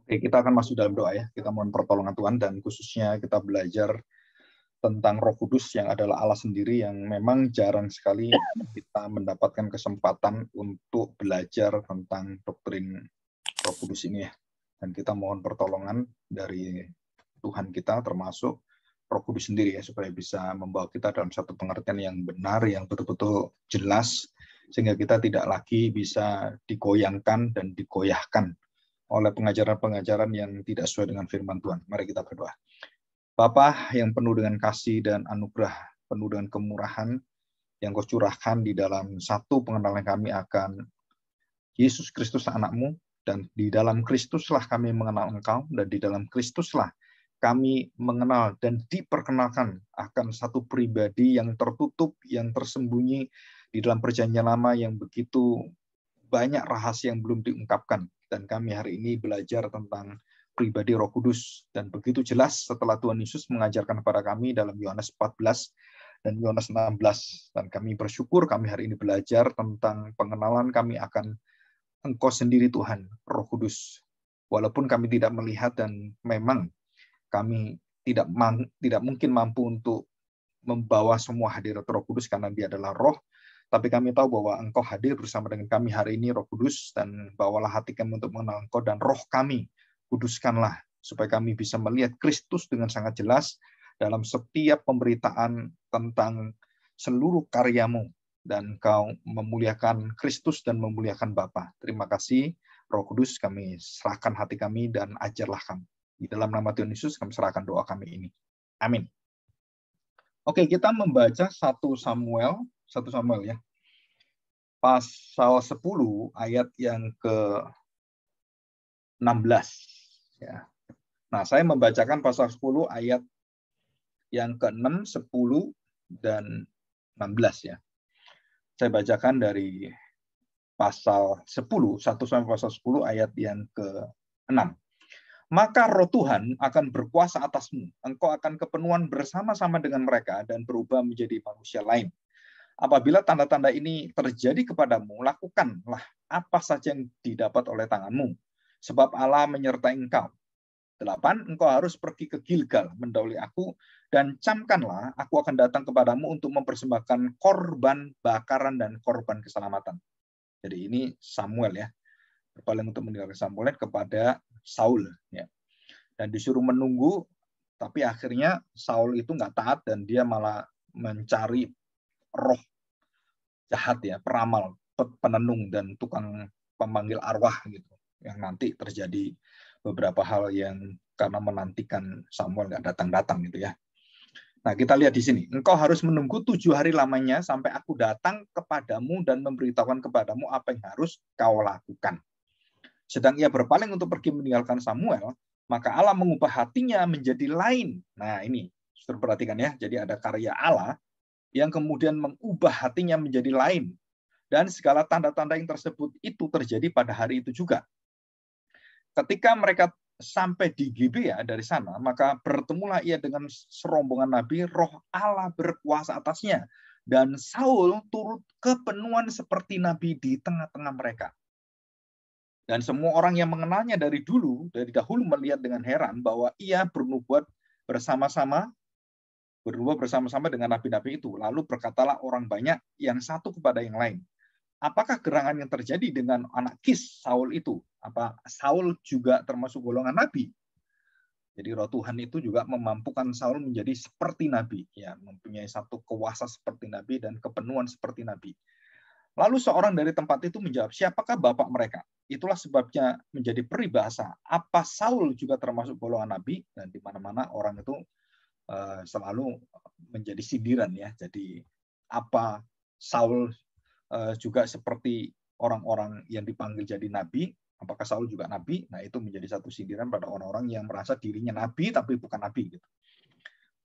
Oke, kita akan masuk dalam doa ya. Kita mohon pertolongan Tuhan dan khususnya kita belajar tentang Roh Kudus yang adalah Allah sendiri yang memang jarang sekali kita mendapatkan kesempatan untuk belajar tentang doktrin Roh Kudus ini ya. Dan kita mohon pertolongan dari Tuhan kita termasuk Roh Kudus sendiri ya supaya bisa membawa kita dalam satu pengertian yang benar, yang betul-betul jelas sehingga kita tidak lagi bisa digoyangkan dan digoyahkan oleh pengajaran-pengajaran yang tidak sesuai dengan firman Tuhan. Mari kita berdoa. Bapa yang penuh dengan kasih dan anugerah, penuh dengan kemurahan yang Kau curahkan di dalam satu pengenalan kami akan Yesus Kristus anak-Mu, dan di dalam Kristuslah kami mengenal Engkau, dan di dalam Kristuslah kami mengenal dan diperkenalkan akan satu pribadi yang tertutup, yang tersembunyi di dalam perjanjian lama yang begitu banyak rahasia yang belum diungkapkan. Dan kami hari ini belajar tentang pribadi Roh Kudus. Dan begitu jelas setelah Tuhan Yesus mengajarkan kepada kami dalam Yohanes 14 dan Yohanes 16. Dan kami bersyukur kami hari ini belajar tentang pengenalan kami akan Engkau sendiri Tuhan, Roh Kudus. Walaupun kami tidak melihat dan memang kami tidak mungkin mampu untuk membawa semua hadirat Roh Kudus karena Dia adalah Roh. Tapi kami tahu bahwa Engkau hadir bersama dengan kami hari ini, Roh Kudus, dan bawalah hati kami untuk mengenal Engkau, dan roh kami kuduskanlah, supaya kami bisa melihat Kristus dengan sangat jelas dalam setiap pemberitaan tentang seluruh karya-Mu, dan Engkau memuliakan Kristus dan memuliakan Bapa. Terima kasih, Roh Kudus, kami serahkan hati kami dan ajarlah kami. Di dalam nama Tuhan Yesus kami serahkan doa kami ini. Amin. Oke, kita membaca 1 Samuel ya. Pasal 10 ayat yang ke-16 ya. Nah, saya membacakan pasal 10 ayat yang ke-6, 10 dan 16 ya. Saya bacakan dari pasal 10, 1 sampai pasal 10 ayat yang ke-6. Maka roh Tuhan akan berkuasa atasmu. Engkau akan kepenuhan bersama-sama dengan mereka dan berubah menjadi manusia lain. Apabila tanda-tanda ini terjadi kepadamu, lakukanlah apa saja yang didapat oleh tanganmu. Sebab Allah menyertai engkau. 8. Engkau harus pergi ke Gilgal, mendahului aku, dan camkanlah, aku akan datang kepadamu untuk mempersembahkan korban bakaran dan korban keselamatan. Jadi ini Samuel ya. Berpaling untuk meninggalkan Samuel kepada Saul. Ya. Dan disuruh menunggu, tapi akhirnya Saul itu nggak taat dan dia malah mencari roh jahat ya, peramal, penenung dan tukang pemanggil arwah gitu. Yang nanti terjadi beberapa hal yang karena menantikan Samuel nggak datang-datang gitu ya. Nah, kita lihat di sini. Engkau harus menunggu 7 hari lamanya sampai aku datang kepadamu dan memberitahukan kepadamu apa yang harus kau lakukan. Sedang ia berpaling untuk pergi meninggalkan Samuel, maka Allah mengubah hatinya menjadi lain. Nah, ini, saudara perhatikan ya. Jadi ada karya Allah yang kemudian mengubah hatinya menjadi lain. Dan segala tanda-tanda yang tersebut itu terjadi pada hari itu juga. Ketika mereka sampai di Gibea dari sana, maka bertemulah ia dengan serombongan nabi, roh Allah berkuasa atasnya. Dan Saul turut kepenuhan seperti nabi di tengah-tengah mereka. Dan semua orang yang mengenalnya dari dahulu melihat dengan heran bahwa ia bernubuat bersama-sama dengan nabi-nabi itu. Lalu berkatalah orang banyak yang satu kepada yang lain. Apakah gerangan yang terjadi dengan anak Kis, Saul itu? Apa Saul juga termasuk golongan nabi? Jadi roh Tuhan itu juga memampukan Saul menjadi seperti nabi, ya, mempunyai satu kuasa seperti nabi dan kepenuhan seperti nabi. Lalu seorang dari tempat itu menjawab, siapakah bapak mereka? Itulah sebabnya menjadi peribahasa. Apa Saul juga termasuk golongan nabi? Dan di mana-mana orang itu selalu menjadi sindiran ya. Jadi apa Saul juga seperti orang-orang yang dipanggil jadi nabi? Apakah Saul juga nabi? Nah, itu menjadi satu sindiran pada orang-orang yang merasa dirinya nabi tapi bukan nabi gitu.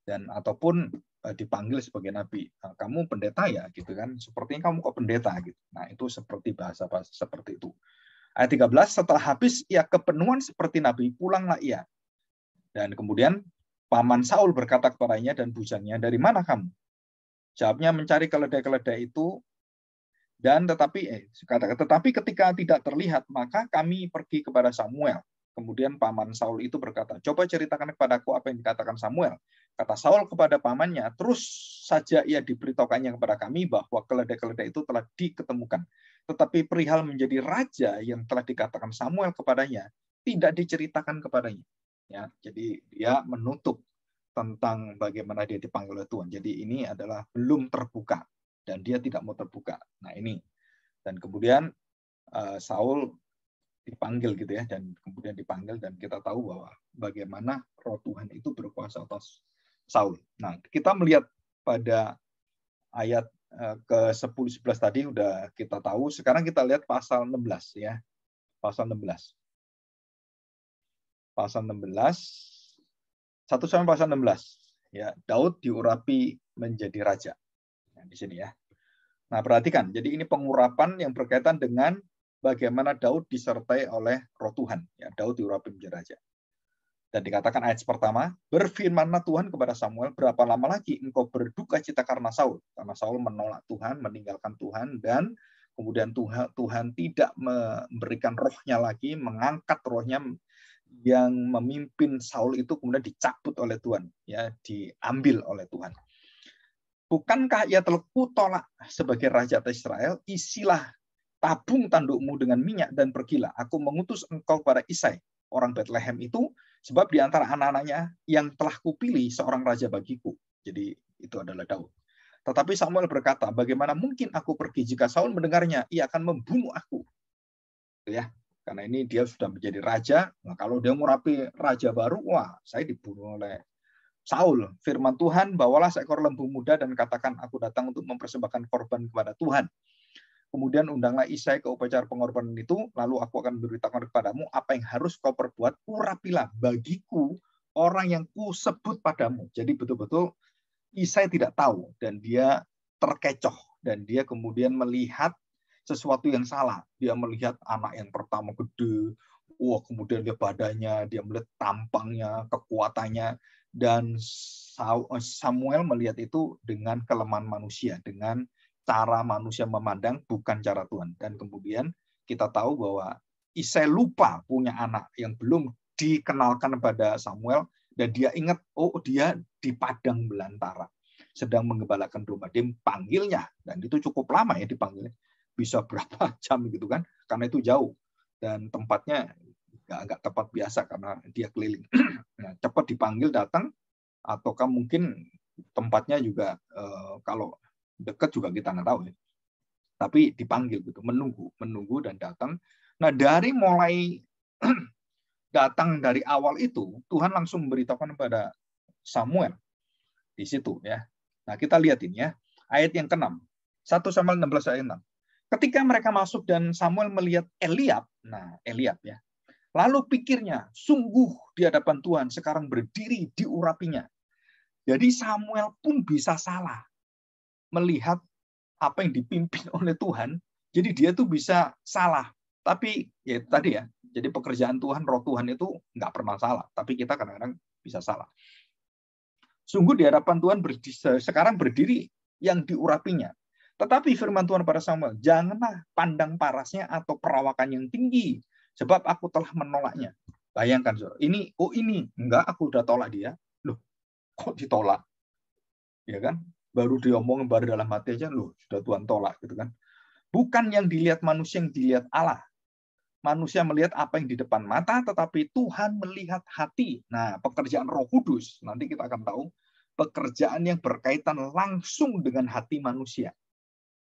Dan ataupun dipanggil sebagai nabi. Nah, kamu pendeta ya gitu kan. Sepertinya kamu kok pendeta gitu. Nah, itu seperti bahasa seperti itu. Ayat 13, setelah habis ia kepenuhan seperti nabi, pulanglah ia. Dan kemudian paman Saul berkata kepadanya dan bujangnya, dari mana kamu? Jawabnya, mencari keledai-keledai itu. Dan tetapi ketika tidak terlihat, maka kami pergi kepada Samuel. Kemudian paman Saul itu berkata, coba ceritakan kepadaku apa yang dikatakan Samuel. Kata Saul kepada pamannya, terus saja ia diberitahukannya kepada kami bahwa keledai-keledai itu telah diketemukan. Tetapi perihal menjadi raja yang telah dikatakan Samuel kepadanya, tidak diceritakan kepadanya. Ya, jadi dia menutup tentang bagaimana dia dipanggil oleh Tuhan. Jadi ini adalah belum terbuka dan dia tidak mau terbuka. Nah ini. Dan kemudian Saul dipanggil gitu ya, dan kemudian dipanggil, dan kita tahu bahwa bagaimana roh Tuhan itu berkuasa atas Saul. Nah, kita melihat pada ayat ke-10-11 tadi udah kita tahu. Sekarang kita lihat pasal 16 ya. Pasal 16. Pasal 16 1 sampai pasal 16 ya, Daud diurapi menjadi raja. Nah, di sini ya. Nah, perhatikan. Jadi ini pengurapan yang berkaitan dengan bagaimana Daud disertai oleh roh Tuhan. Ya, Daud diurapi menjadi raja. Dan dikatakan ayat pertama, berfirmanlah Tuhan kepada Samuel, berapa lama lagi engkau berduka cita karena Saul? Karena Saul menolak Tuhan, meninggalkan Tuhan, dan kemudian Tuhan tidak memberikan rohnya lagi, mengangkat rohnya yang memimpin Saul itu kemudian dicabut oleh Tuhan, ya, diambil oleh Tuhan. Bukankah ia telah kutolak sebagai raja atas Israel? Isilah tabung tandukmu dengan minyak dan pergilah. Aku mengutus engkau kepada Isai, orang Bethlehem itu, sebab di antara anak-anaknya yang telah kupilih seorang raja bagiku. Jadi itu adalah Daud. Tetapi Samuel berkata, bagaimana mungkin aku pergi jika Saul mendengarnya? Ia akan membunuh aku. Ya, karena ini dia sudah menjadi raja. Nah, kalau dia merapi raja baru, wah, saya dibunuh oleh Saul. Firman Tuhan, bawalah seekor lembu muda dan katakan, aku datang untuk mempersembahkan korban kepada Tuhan. Kemudian undanglah Isai ke upacara pengorbanan itu, lalu aku akan memberitakan kepadamu apa yang harus kau perbuat, urapilah bagiku orang yang kusebut padamu. Jadi betul-betul Isai tidak tahu, dan dia terkecoh, dan dia kemudian melihat sesuatu yang salah. Dia melihat anak yang pertama gede, wah, kemudian dia badannya, dia melihat tampangnya, kekuatannya, dan Samuel melihat itu dengan kelemahan manusia, dengan cara manusia memandang, bukan cara Tuhan. Dan kemudian kita tahu bahwa Isai lupa punya anak yang belum dikenalkan pada Samuel, dan dia ingat, oh, dia di padang belantara sedang menggembalakan domba. Dia panggilnya, dan itu cukup lama ya dipanggilnya, bisa berapa jam gitu kan, karena itu jauh dan tempatnya nggak tempat biasa karena dia keliling. Nah, cepat dipanggil datang, ataukah mungkin tempatnya juga kalau dekat juga kita nggak tahu ya. Tapi dipanggil gitu, menunggu dan datang. Nah, dari mulai datang dari awal itu, Tuhan langsung memberitahukan kepada Samuel di situ ya. Nah, kita lihat ini ya, ayat yang ke-6. 1 Samuel 16 ayat 6. Ketika mereka masuk dan Samuel melihat Eliab, nah Eliab ya. Lalu pikirnya, sungguh di hadapan Tuhan sekarang berdiri diurapinya. Jadi Samuel pun bisa salah melihat apa yang dipimpin oleh Tuhan, jadi dia tuh bisa salah. Tapi ya tadi ya, jadi pekerjaan Tuhan, roh Tuhan itu nggak pernah salah. Tapi kita kadang-kadang bisa salah. Sungguh di hadapan Tuhan sekarang berdiri yang diurapinya. Tetapi firman Tuhan pada Samuel, janganlah pandang parasnya atau perawakan yang tinggi, sebab aku telah menolaknya. Bayangkan, ini enggak, aku udah tolak dia. Loh, kok ditolak? Ya kan? Baru diomong, baru dalam hati aja, loh, sudah Tuhan tolak gitu kan. Bukan yang dilihat manusia, yang dilihat Allah. Manusia melihat apa yang di depan mata, tetapi Tuhan melihat hati. Nah, pekerjaan Roh Kudus, nanti kita akan tahu, pekerjaan yang berkaitan langsung dengan hati manusia.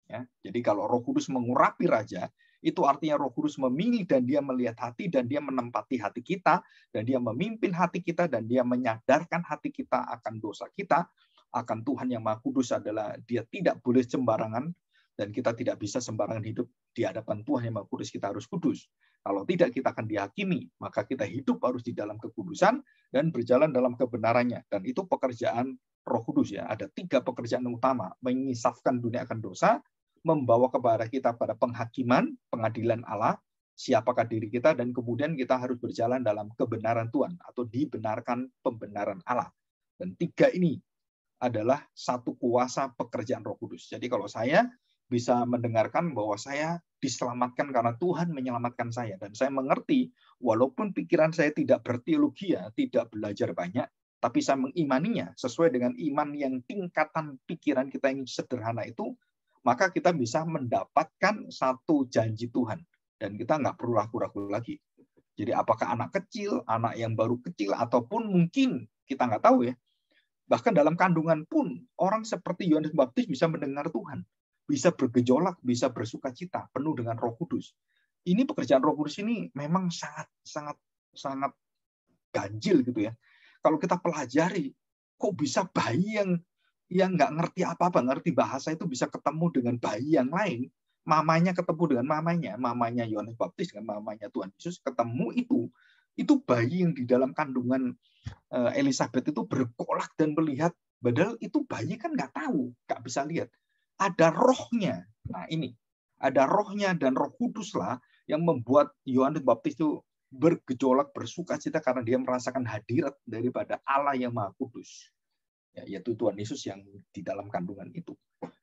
Ya, jadi kalau Roh Kudus mengurapi raja, itu artinya Roh Kudus memilih dan dia melihat hati dan dia menempati hati kita dan dia memimpin hati kita dan dia menyadarkan hati kita akan dosa kita, akan Tuhan yang Maha Kudus adalah dia tidak boleh sembarangan dan kita tidak bisa sembarangan hidup di hadapan Tuhan yang Maha Kudus, kita harus kudus. Kalau tidak kita akan dihakimi, maka kita hidup harus di dalam kekudusan dan berjalan dalam kebenarannya. Dan itu pekerjaan Roh Kudus ya. Ada 3 pekerjaan utama, mengisafkan dunia akan dosa, membawa kepada kita pada penghakiman, pengadilan Allah, siapakah diri kita, dan kemudian kita harus berjalan dalam kebenaran Tuhan atau dibenarkan pembenaran Allah. Dan 3 ini adalah satu kuasa pekerjaan Roh Kudus. Jadi kalau saya bisa mendengarkan bahwa saya diselamatkan karena Tuhan menyelamatkan saya. Dan saya mengerti, walaupun pikiran saya tidak berteologi, tidak belajar banyak, tapi saya mengimaninya sesuai dengan iman yang tingkatan pikiran kita yang sederhana itu, maka kita bisa mendapatkan satu janji Tuhan. Dan kita nggak perlu ragu-ragu lagi. Jadi apakah anak kecil, anak yang baru kecil, ataupun mungkin kita nggak tahu ya. Bahkan dalam kandungan pun orang seperti Yohanes Pembaptis bisa mendengar Tuhan, bisa bergejolak, bisa bersukacita, penuh dengan Roh Kudus. Ini pekerjaan Roh Kudus ini memang sangat ganjil gitu ya. Kalau kita pelajari, kok bisa bayi yang nggak ngerti apa-apa, ngerti bahasa itu bisa ketemu dengan bayi yang lain. Mamanya ketemu dengan mamanya Yohanes Pembaptis dengan mamanya Tuhan Yesus ketemu itu bayi yang di dalam kandungan Elizabeth itu bergolak dan melihat, padahal itu bayi kan nggak tahu, nggak bisa lihat. Ada rohnya. Nah ini, ada rohnya dan Roh Kudus lah yang membuat Yohanes Pembaptis itu bergejolak, bersukacita karena dia merasakan hadirat daripada Allah yang Maha Kudus. Ya, yaitu Tuhan Yesus yang di dalam kandungan itu.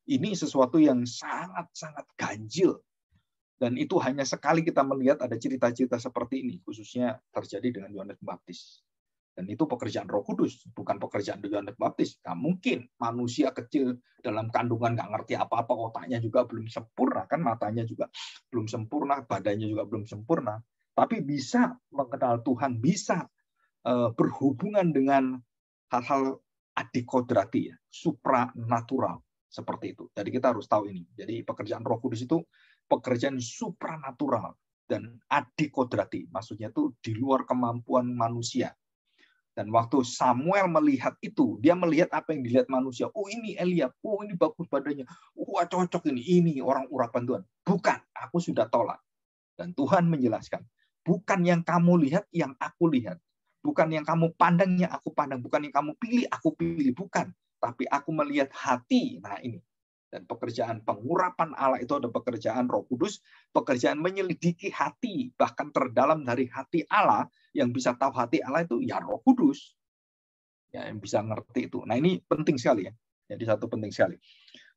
Ini sesuatu yang sangat-sangat ganjil. Dan itu hanya sekali kita melihat ada cerita-cerita seperti ini, khususnya terjadi dengan Yohanes Pembaptis. Dan itu pekerjaan Roh Kudus, bukan pekerjaan Yohanes Pembaptis. Nah, mungkin manusia kecil dalam kandungan nggak ngerti apa-apa, otaknya juga belum sempurna, kan matanya juga belum sempurna, badannya juga belum sempurna. Tapi bisa mengenal Tuhan, bisa berhubungan dengan hal-hal adikodrati, ya, supranatural seperti itu. Jadi kita harus tahu ini. Jadi pekerjaan Roh Kudus itu pekerjaan supranatural dan adikodrati. Maksudnya itu di luar kemampuan manusia. Dan waktu Samuel melihat itu, dia melihat apa yang dilihat manusia. Oh ini Eliab, oh ini bagus badannya, wah cocok ini orang urapan Tuhan. Bukan, aku sudah tolak. Dan Tuhan menjelaskan, bukan yang kamu lihat, yang aku lihat. Bukan yang kamu pandang, yang aku pandang. Bukan yang kamu pilih, aku pilih. Bukan. Tapi aku melihat hati. Nah ini. Dan pekerjaan pengurapan Allah itu ada pekerjaan Roh Kudus, pekerjaan menyelidiki hati, bahkan terdalam dari hati Allah, yang bisa tahu hati Allah itu ya Roh Kudus. Ya, yang bisa ngerti itu. Nah ini penting sekali ya. Jadi satu penting sekali.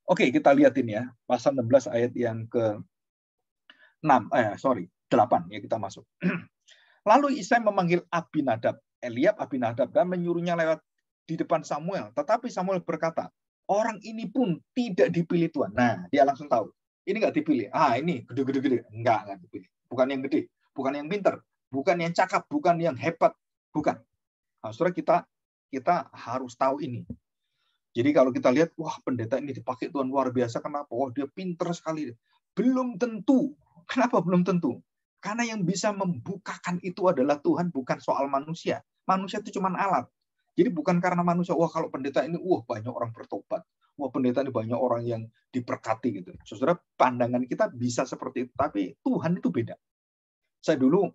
Oke, kita lihat ini ya. Pasal 16 ayat yang ke-8 ya, kita masuk. Lalu Isai memanggil Abinadab, Eliab, Abinadab, dan menyuruhnya lewat di depan Samuel. Tetapi Samuel berkata, orang ini pun tidak dipilih Tuhan. Nah, dia langsung tahu. Ini nggak dipilih. Ini gede-gede. Enggak dipilih. Bukan yang gede, bukan yang pintar, bukan yang cakap, bukan yang hebat. Bukan. Nah, saudara, kita harus tahu ini. Jadi kalau kita lihat, wah pendeta ini dipakai Tuhan luar biasa. Kenapa? Oh, dia pintar sekali. Belum tentu. Kenapa belum tentu? Karena yang bisa membukakan itu adalah Tuhan, bukan soal manusia. Manusia itu cuma alat. Jadi bukan karena manusia, wah kalau pendeta ini, wah banyak orang bertobat. Wah pendeta ini banyak orang yang diberkati gitu. Saudara, pandangan kita bisa seperti itu, tapi Tuhan itu beda. Saya dulu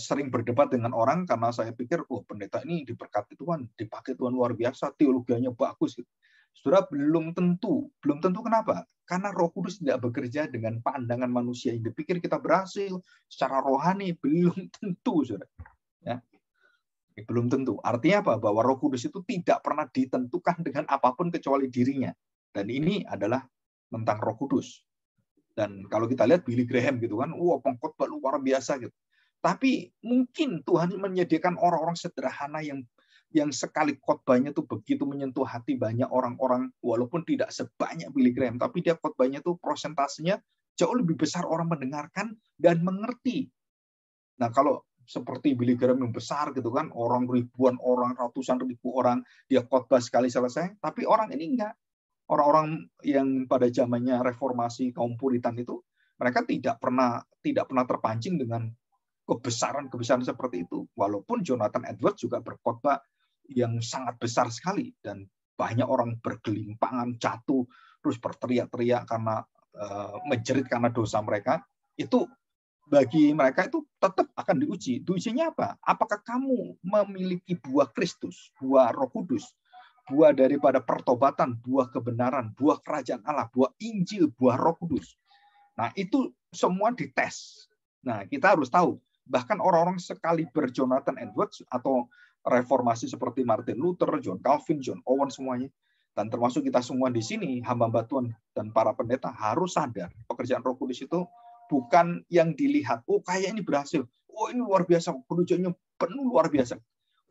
sering berdebat dengan orang karena saya pikir, wah pendeta ini diberkati Tuhan, dipakai Tuhan luar biasa, teologianya bagus gitu. Saudara, belum tentu. Belum tentu kenapa? Karena Roh Kudus tidak bekerja dengan pandangan manusia yang dipikir kita berhasil secara rohani. Belum tentu, saudara. Ya. Belum tentu. Artinya apa? Bahwa Roh Kudus itu tidak pernah ditentukan dengan apapun kecuali dirinya. Dan ini adalah tentang Roh Kudus. Dan kalau kita lihat Billy Graham gitu kan, wah pengkhotbah luar biasa gitu. Tapi mungkin Tuhan menyediakan orang-orang sederhana yang sekali khotbahnya tuh begitu menyentuh hati banyak orang-orang, walaupun tidak sebanyak Billy Graham, tapi dia khotbahnya tuh prosentasenya jauh lebih besar orang mendengarkan dan mengerti. Nah kalau seperti Billy Graham yang besar gitu kan, orang ribuan orang, ratusan ribu orang, dia khotbah sekali selesai, tapi orang ini enggak. Orang-orang yang pada zamannya reformasi kaum Puritan itu, mereka tidak pernah terpancing dengan kebesaran seperti itu. Walaupun Jonathan Edwards juga berkhotbah yang sangat besar sekali dan banyak orang bergelimpangan, jatuh, terus berteriak-teriak karena menjerit karena dosa mereka, itu bagi mereka itu tetap akan diuji. Diujinya apa? Apakah kamu memiliki buah Kristus, buah Roh Kudus, buah daripada pertobatan, buah kebenaran, buah kerajaan Allah, buah Injil, buah Roh Kudus. Nah, itu semua dites. Nah, kita harus tahu, bahkan orang-orang sekaliber Jonathan Edwards atau reformasi seperti Martin Luther, John Calvin, John Owen semuanya, Dan termasuk kita semua di sini, hamba-hamba Tuhan dan para pendeta harus sadar, pekerjaan Roh Kudus itu bukan yang dilihat, oh kayak ini berhasil, oh ini luar biasa, pekerjaannya penuh luar biasa,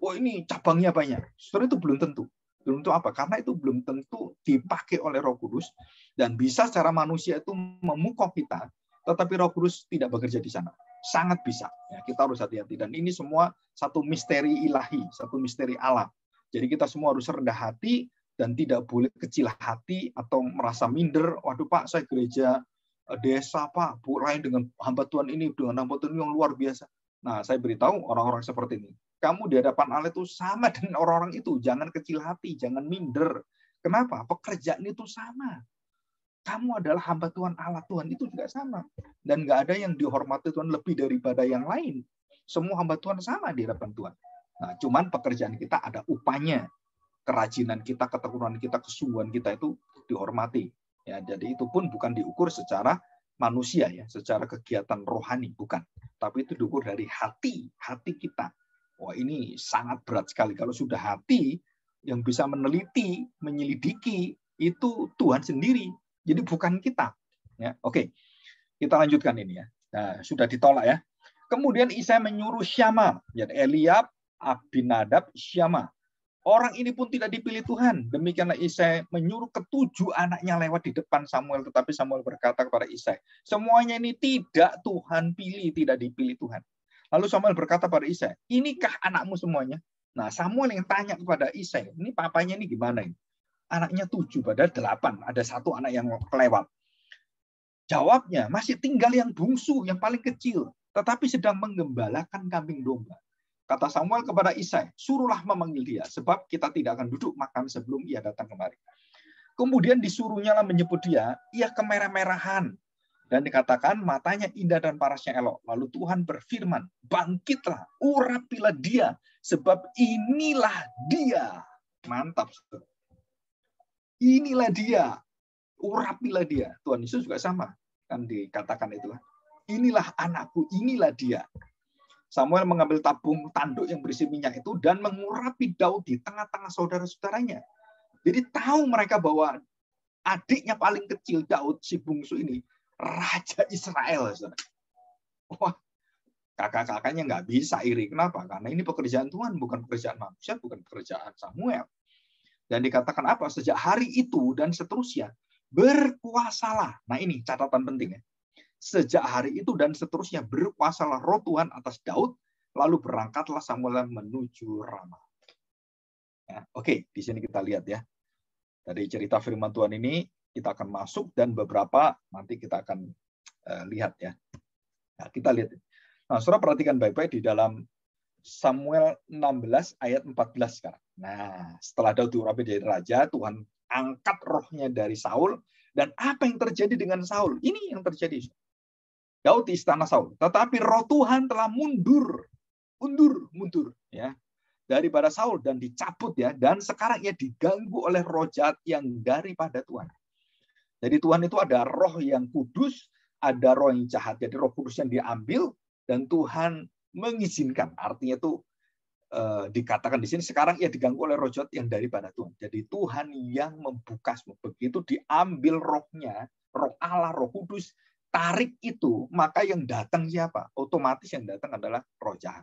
oh ini cabangnya banyak. Sebenarnya itu belum tentu. Belum tentu apa? Karena itu belum tentu dipakai oleh Roh Kudus, dan bisa secara manusia itu memukau kita, tetapi Roh Kudus tidak bekerja di sana. Sangat bisa. Ya, kita harus hati-hati. Dan ini semua satu misteri ilahi, satu misteri Allah. Jadi kita semua harus rendah hati, dan tidak boleh kecil hati atau merasa minder. Waduh Pak, saya gereja desa Pak, lain dengan hamba Tuhan ini, dengan hamba Tuhan yang luar biasa. Nah, saya beritahu orang-orang seperti ini, kamu di hadapan Allah itu sama dengan orang-orang itu. Jangan kecil hati, jangan minder. Kenapa? Pekerjaan itu sama. Kamu adalah hamba Tuhan, Allah Tuhan itu juga sama. Dan nggak ada yang dihormati Tuhan lebih daripada yang lain. Semua hamba Tuhan sama di hadapan Tuhan. Nah, cuman pekerjaan kita ada upahnya. Kerajinan kita, ketekunan kita, kesungguhan kita itu dihormati. Ya, jadi itu pun bukan diukur secara manusia ya, secara kegiatan rohani bukan, tapi itu diukur dari hati kita. Wah, ini sangat berat sekali kalau sudah hati yang bisa meneliti, menyelidiki itu Tuhan sendiri. Jadi bukan kita. Ya, oke. Kita lanjutkan ini ya. Nah, sudah ditolak ya. Kemudian Isai menyuruh Syama, ya Eliab, Abinadab, Syama. Orang ini pun tidak dipilih Tuhan. Demikianlah Isai menyuruh ketujuh anaknya lewat di depan Samuel. Tetapi Samuel berkata kepada Isai, semuanya ini tidak Tuhan pilih, tidak dipilih Tuhan. Lalu Samuel berkata pada Isai, inikah anakmu semuanya? Nah, Samuel yang tanya kepada Isai, ini papanya ini gimana ini? Anaknya 7, padahal 8. Ada 1 anak yang kelewat. Jawabnya, masih tinggal yang bungsu, yang paling kecil. Tetapi sedang menggembalakan kambing domba. Kata Samuel kepada Isai, suruhlah memanggil dia, sebab kita tidak akan duduk makan sebelum ia datang kemari. Kemudian disuruhnya lah menyebut dia, ia kemerah-merahan. Dan dikatakan matanya indah dan parasnya elok. Lalu Tuhan berfirman, bangkitlah, urapilah dia, sebab inilah dia. Mantap. Inilah dia, urapilah dia. Tuhan Yesus juga sama, kan dikatakan itulah. Inilah anakku, inilah dia. Samuel mengambil tabung tanduk yang berisi minyak itu dan mengurapi Daud di tengah-tengah saudara-saudaranya. Jadi tahu mereka bahwa adiknya paling kecil, Daud, si bungsu ini, Raja Israel. Wah, kakak-kakaknya nggak bisa iri. Kenapa? Karena ini pekerjaan Tuhan, bukan pekerjaan manusia, bukan pekerjaan Samuel. Dan dikatakan apa? Sejak hari itu dan seterusnya, berkuasalah. Nah ini catatan penting ya. Sejak hari itu dan seterusnya berkuasalah roh Tuhan atas Daud, lalu berangkatlah Samuel menuju Rama. Ya, oke, di sini kita lihat ya. Dari cerita firman Tuhan ini kita akan masuk dan beberapa nanti kita akan lihat ya. Nah, kita lihat. Nah, saudara perhatikan baik-baik di dalam Samuel 16 ayat 14 sekarang. Nah, setelah Daud diurapi jadi raja, Tuhan angkat rohnya dari Saul, dan apa yang terjadi dengan Saul? Ini yang terjadi. Daud di istana Saul, tetapi roh Tuhan telah mundur ya daripada Saul dan dicabut ya, dan sekarang ia diganggu oleh roh jahat yang daripada Tuhan. Jadi Tuhan itu ada roh yang kudus, ada roh yang jahat. Jadi roh kudus yang diambil dan Tuhan mengizinkan. Artinya itu dikatakan di sini sekarang ia diganggu oleh roh jahat yang daripada Tuhan. Jadi Tuhan yang membuka semua. Begitu diambil rohnya, roh Allah, roh kudus, tarik itu, maka yang datang siapa? Otomatis yang datang adalah roh jahat.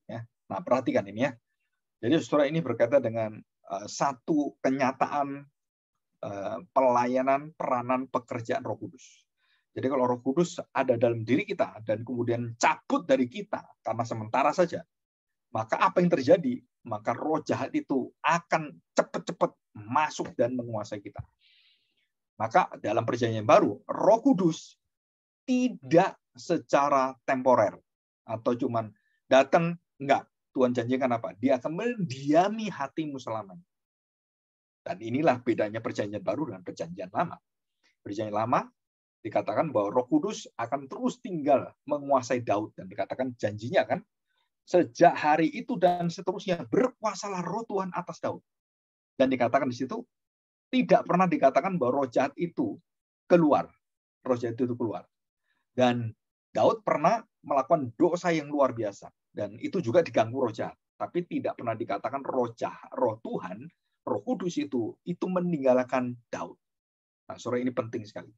Ya. Nah, perhatikan ini ya. Jadi saudara ini berkaitan dengan satu kenyataan pelayanan, peranan, pekerjaan Roh Kudus. Jadi kalau Roh Kudus ada dalam diri kita dan kemudian cabut dari kita karena sementara saja, maka apa yang terjadi? Maka roh jahat itu akan cepat-cepat masuk dan menguasai kita. Maka dalam perjanjian baru, Roh Kudus tidak secara temporer atau cuman datang, enggak. Tuhan janjikan apa? Dia akan mendiami hatimu selamanya. Dan inilah bedanya perjanjian baru dengan perjanjian lama. Perjanjian lama dikatakan bahwa Roh Kudus akan terus tinggal menguasai Daud, dan dikatakan janjinya kan sejak hari itu dan seterusnya berkuasalah roh Tuhan atas Daud. Dan dikatakan di situ tidak pernah dikatakan bahwa roh jahat itu keluar. Roh jahat itu keluar. Dan Daud pernah melakukan dosa yang luar biasa, dan itu juga diganggu roh jahat. Tapi tidak pernah dikatakan roh jahat, roh Tuhan Roh Kudus itu meninggalkan Daud. Nah, saudara, ini penting sekali.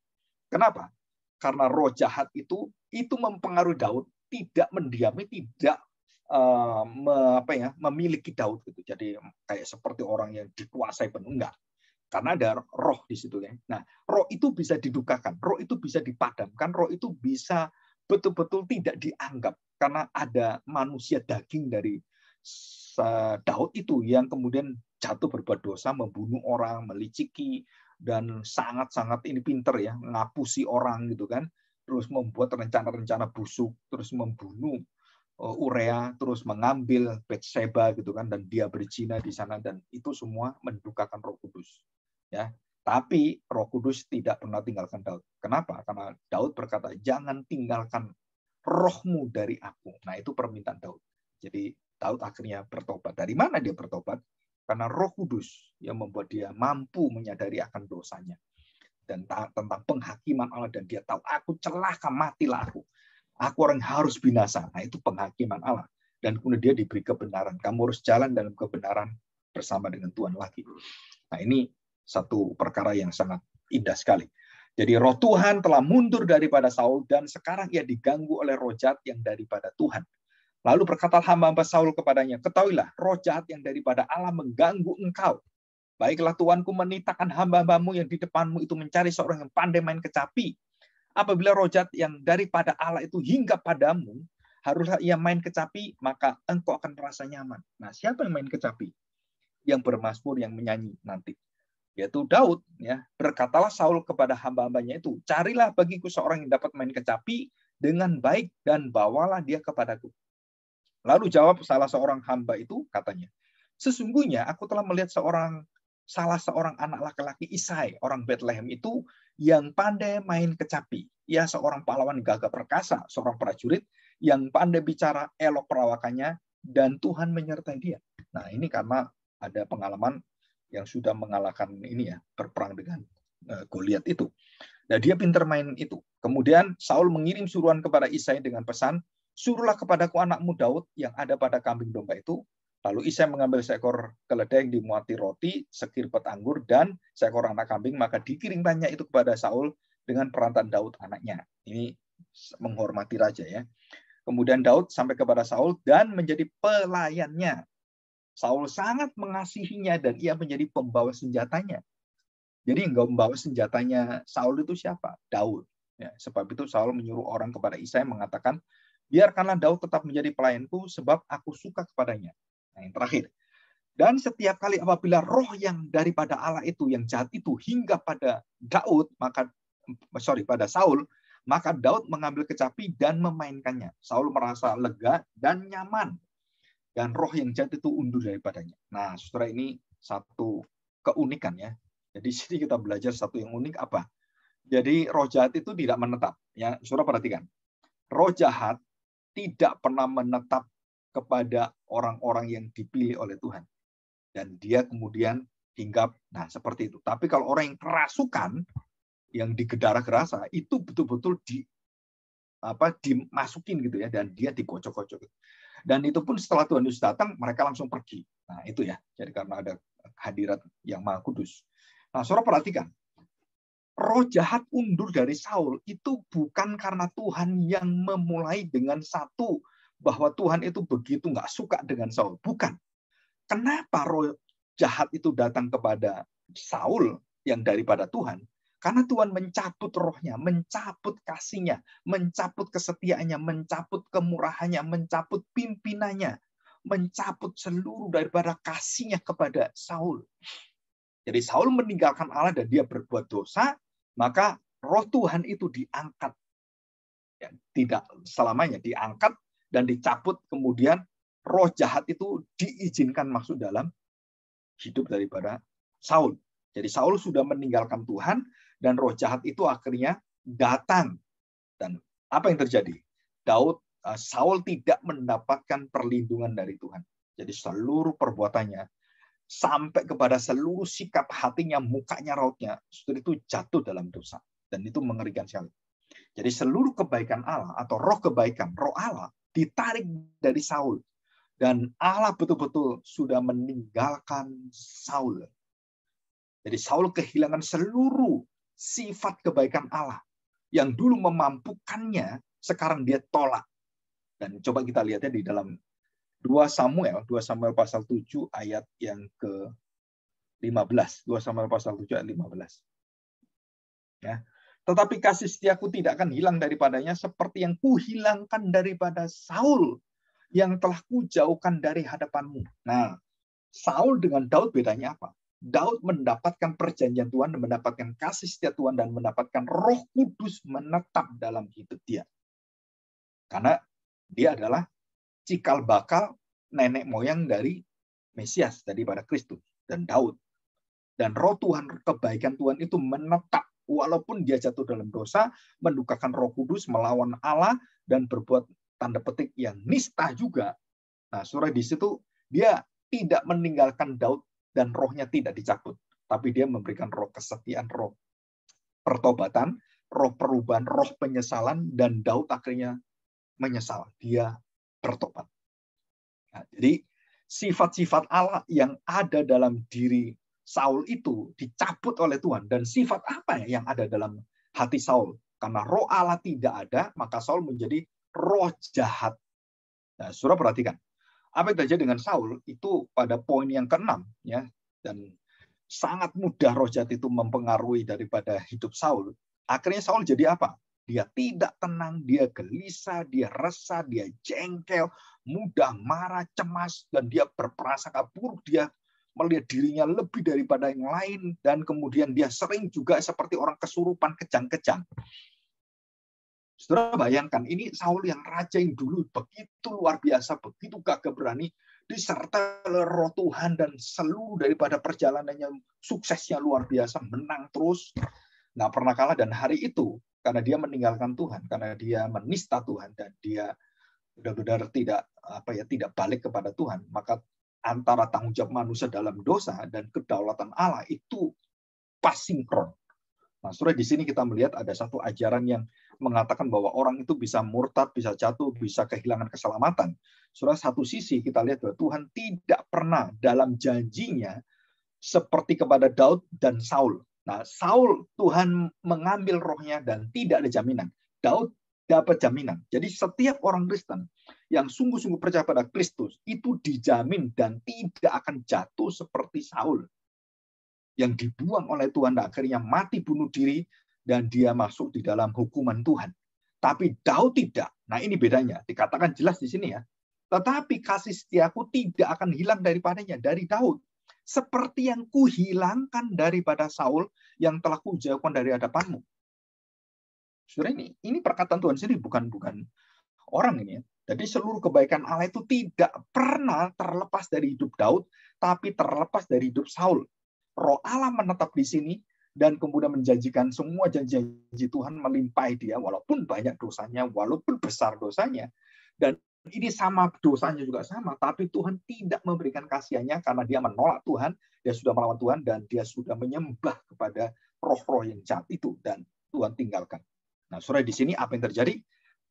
Kenapa? Karena roh jahat itu mempengaruhi Daud, tidak mendiami, tidak memiliki Daud gitu. Jadi kayak seperti orang yang dikuasai penuh, enggak. Karena ada roh di situ ya. Nah, roh itu bisa didukakan, roh itu bisa dipadamkan, roh itu bisa betul-betul tidak dianggap karena ada manusia daging dari Daud itu yang kemudian jatuh berbuat dosa, membunuh orang, meliciki, dan sangat-sangat ini pinter ya, ngapusi orang gitu kan, terus membuat rencana-rencana busuk, terus membunuh Urea, terus mengambil Batseba gitu kan, dan dia berzina di sana, dan itu semua mendukakan Roh Kudus. Ya, tapi Roh Kudus tidak pernah tinggalkan Daud. Kenapa? Karena Daud berkata, jangan tinggalkan rohmu dari aku. Nah, itu permintaan Daud. Jadi Daud akhirnya bertobat. Dari mana dia bertobat? Karena Roh Kudus yang membuat dia mampu menyadari akan dosanya dan tentang penghakiman Allah, dan dia tahu, aku celaka, matilah aku. Aku orang harus binasa. Nah, itu penghakiman Allah. Dan kemudian dia diberi kebenaran. Kamu harus jalan dalam kebenaran bersama dengan Tuhan lagi. Nah, ini satu perkara yang sangat indah sekali. Jadi roh Tuhan telah mundur daripada Saul, dan sekarang ia diganggu oleh roh jahat yang daripada Tuhan. Lalu berkata hamba-hamba Saul kepadanya, ketahuilah, roh jahat yang daripada Allah mengganggu engkau. Baiklah Tuanku menitahkan hamba-hambamu yang di depanmu itu mencari seorang yang pandai main kecapi. Apabila roh jahat yang daripada Allah itu hingga padamu, haruslah ia main kecapi, maka engkau akan merasa nyaman. Nah, siapa yang main kecapi? Yang bermazmur, yang menyanyi nanti, yaitu Daud. Ya, berkatalah Saul kepada hamba-hambanya itu, carilah bagiku seorang yang dapat main kecapi dengan baik dan bawalah dia kepadaku. Lalu jawab salah seorang hamba itu, katanya, sesungguhnya aku telah melihat salah seorang anak laki-laki Isai, orang Bethlehem itu, yang pandai main kecapi. Ia seorang pahlawan gagah perkasa, seorang prajurit yang pandai bicara, elok perawakannya, dan Tuhan menyertai dia. Nah, ini karena ada pengalaman yang sudah mengalahkan ini ya, berperang dengan Goliat itu. Nah, dia pintar main itu. Kemudian Saul mengirim suruhan kepada Isai dengan pesan, suruhlah kepadaku anakmu Daud yang ada pada kambing domba itu. Lalu Isai mengambil seekor keledai yang dimuati roti, sekirpet anggur, dan seekor anak kambing, maka dikirimkannya itu kepada Saul dengan perantar Daud anaknya. Ini menghormati raja ya. Kemudian Daud sampai kepada Saul dan menjadi pelayannya. Saul sangat mengasihinya dan ia menjadi pembawa senjatanya. Jadi yang membawa senjatanya Saul itu siapa? Daud. Ya, sebab itu Saul menyuruh orang kepada Isai mengatakan, biarkanlah Daud tetap menjadi pelayanku sebab aku suka kepadanya. Nah, yang terakhir. Dan setiap kali apabila roh yang daripada Allah itu, yang jahat itu hingga pada pada Saul, maka Daud mengambil kecapi dan memainkannya. Saul merasa lega dan nyaman. Dan roh yang jahat itu undur daripadanya. Nah, saudara, ini satu keunikan ya. Jadi di sini kita belajar satu yang unik apa? Jadi roh jahat itu tidak menetap. Ya, saudara perhatikan. Roh jahat tidak pernah menetap kepada orang-orang yang dipilih oleh Tuhan. Dan dia kemudian hinggap, nah seperti itu. Tapi kalau orang yang kerasukan, yang digedara-gerasa, itu betul-betul dimasukin gitu ya, dan dia dikocok-kocok. Dan itu pun setelah Tuhan Yesus datang, mereka langsung pergi. Nah itu ya, jadi karena ada hadirat yang Maha Kudus. Nah saudara perhatikan, roh jahat undur dari Saul itu bukan karena Tuhan yang memulai dengan satu, bahwa Tuhan itu begitu nggak suka dengan Saul. Bukan. Kenapa roh jahat itu datang kepada Saul yang daripada Tuhan? Karena Tuhan mencabut rohnya, mencabut kasihnya, mencabut kesetiaannya, mencabut kemurahannya, mencabut pimpinannya, mencabut seluruh daripada kasihnya kepada Saul. Jadi Saul meninggalkan Allah dan dia berbuat dosa, maka roh Tuhan itu diangkat. Ya, tidak selamanya diangkat dan dicabut, kemudian roh jahat itu diizinkan masuk dalam hidup daripada Saul. Jadi Saul sudah meninggalkan Tuhan dan roh jahat itu akhirnya datang. Dan apa yang terjadi? Saul tidak mendapatkan perlindungan dari Tuhan. Jadi seluruh perbuatannya sampai kepada seluruh sikap hatinya, mukanya, rautnya, itu jatuh dalam dosa. Dan itu mengerikan sekali. Jadi seluruh kebaikan Allah atau roh kebaikan, roh Allah ditarik dari Saul. Dan Allah betul-betul sudah meninggalkan Saul. Jadi Saul kehilangan seluruh sifat kebaikan Allah. Yang dulu memampukannya, sekarang dia tolak. Dan coba kita lihatnya di dalam 2 Samuel pasal 7 ayat yang ke-15. 2 Samuel pasal 7 ayat 15. Ya. Tetapi kasih setiaku tidak akan hilang daripadanya seperti yang kuhilangkan daripada Saul yang telah kujauhkan dari hadapanmu. Nah, Saul dengan Daud bedanya apa? Daud mendapatkan perjanjian Tuhan, mendapatkan kasih setia Tuhan, dan mendapatkan Roh Kudus menetap dalam hidup dia. Karena dia adalah cikal bakal nenek moyang dari Mesias, daripada Kristus dan Daud. Dan Roh Tuhan, kebaikan Tuhan itu menetap walaupun dia jatuh dalam dosa, mendukakan Roh Kudus, melawan Allah, dan berbuat tanda petik yang nista juga. Nah, surah di situ dia tidak meninggalkan Daud dan rohnya tidak dicabut, tapi dia memberikan roh kesetiaan, roh pertobatan, roh perubahan, roh penyesalan, dan Daud akhirnya menyesal, dia bertobat. Nah, jadi sifat-sifat Allah yang ada dalam diri Saul itu dicabut oleh Tuhan. Dan sifat apa yang ada dalam hati Saul? Karena roh Allah tidak ada, maka Saul menjadi roh jahat. Nah, saudara perhatikan. Apa yang terjadi dengan Saul itu pada poin yang ke-6, ya, dan sangat mudah roh jahat itu mempengaruhi daripada hidup Saul. Akhirnya Saul jadi apa? Dia tidak tenang, dia gelisah, dia resah, dia jengkel, mudah marah, cemas, dan dia berprasangka buruk. Dia melihat dirinya lebih daripada yang lain, dan kemudian dia sering juga seperti orang kesurupan, kejang-kejang. Saudara bayangkan, ini Saul yang raja yang dulu begitu luar biasa, begitu gagah berani, disertai oleh Roh Tuhan, dan seluruh daripada perjalanannya suksesnya luar biasa, menang terus, nggak pernah kalah. Dan hari itu, karena dia meninggalkan Tuhan, karena dia menista Tuhan, dan dia benar-benar tidak balik kepada Tuhan, maka antara tanggung jawab manusia dalam dosa dan kedaulatan Allah itu pas sinkron. Nah, saudara, di sini kita melihat ada satu ajaran yang mengatakan bahwa orang itu bisa murtad, bisa jatuh, bisa kehilangan keselamatan. Saudara, satu sisi kita lihat bahwa Tuhan tidak pernah dalam janjinya seperti kepada Daud dan Saul. Nah, Saul Tuhan mengambil rohnya dan tidak ada jaminan. Daud dapat jaminan. Jadi setiap orang Kristen yang sungguh-sungguh percaya pada Kristus itu dijamin dan tidak akan jatuh seperti Saul yang dibuang oleh Tuhan dan akhirnya mati bunuh diri dan dia masuk di dalam hukuman Tuhan. Tapi Daud tidak. Nah, ini bedanya. Dikatakan jelas di sini ya. Tetapi kasih setiaku tidak akan hilang daripadanya, dari Daud. Seperti yang kuhilangkan daripada Saul yang telah kujauhkan dari hadapanmu. Saudara, ini perkataan Tuhan sendiri, bukan orang ini ya. Jadi seluruh kebaikan Allah itu tidak pernah terlepas dari hidup Daud, tapi terlepas dari hidup Saul. Roh Allah menetap di sini dan kemudian menjanjikan semua janji-janji Tuhan melimpahi dia, walaupun banyak dosanya, walaupun besar dosanya. Dan ini sama dosanya juga sama, tapi Tuhan tidak memberikan kasih-Nya karena dia menolak Tuhan, dia sudah melawan Tuhan, dan dia sudah menyembah kepada roh-roh yang jahat itu, dan Tuhan tinggalkan. Nah, saudara, di sini apa yang terjadi?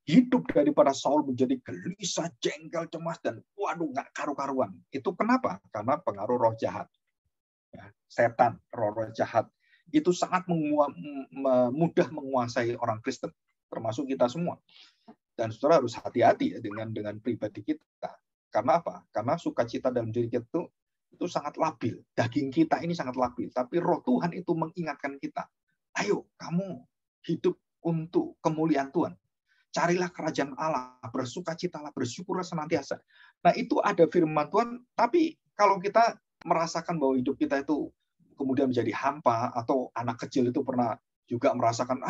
Hidup daripada Saul menjadi gelisah, jengkel, cemas, dan waduh, nggak karu-karuan. Itu kenapa? Karena pengaruh roh jahat. Ya, setan, roh-roh jahat itu sangat mudah menguasai orang Kristen, termasuk kita semua. Dan saudara harus hati-hati ya dengan pribadi kita. Karena apa? Karena sukacita dalam diri kita itu sangat labil. Daging kita ini sangat labil. Tapi roh Tuhan itu mengingatkan kita. Ayo, kamu hidup untuk kemuliaan Tuhan. Carilah kerajaan Allah, bersukacitalah, bersyukurlah senantiasa. Nah, itu ada firman Tuhan, tapi kalau kita merasakan bahwa hidup kita itu kemudian menjadi hampa, atau anak kecil itu pernah juga merasakan,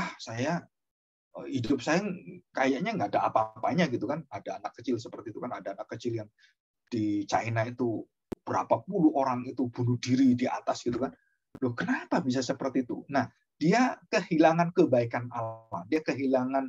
hidup saya kayaknya nggak ada apa-apanya gitu kan. Ada anak kecil seperti itu kan, ada anak kecil yang di China itu berapa puluh orang itu bunuh diri di atas gitu kan. Loh, kenapa bisa seperti itu? Nah, dia kehilangan kebaikan Allah, dia kehilangan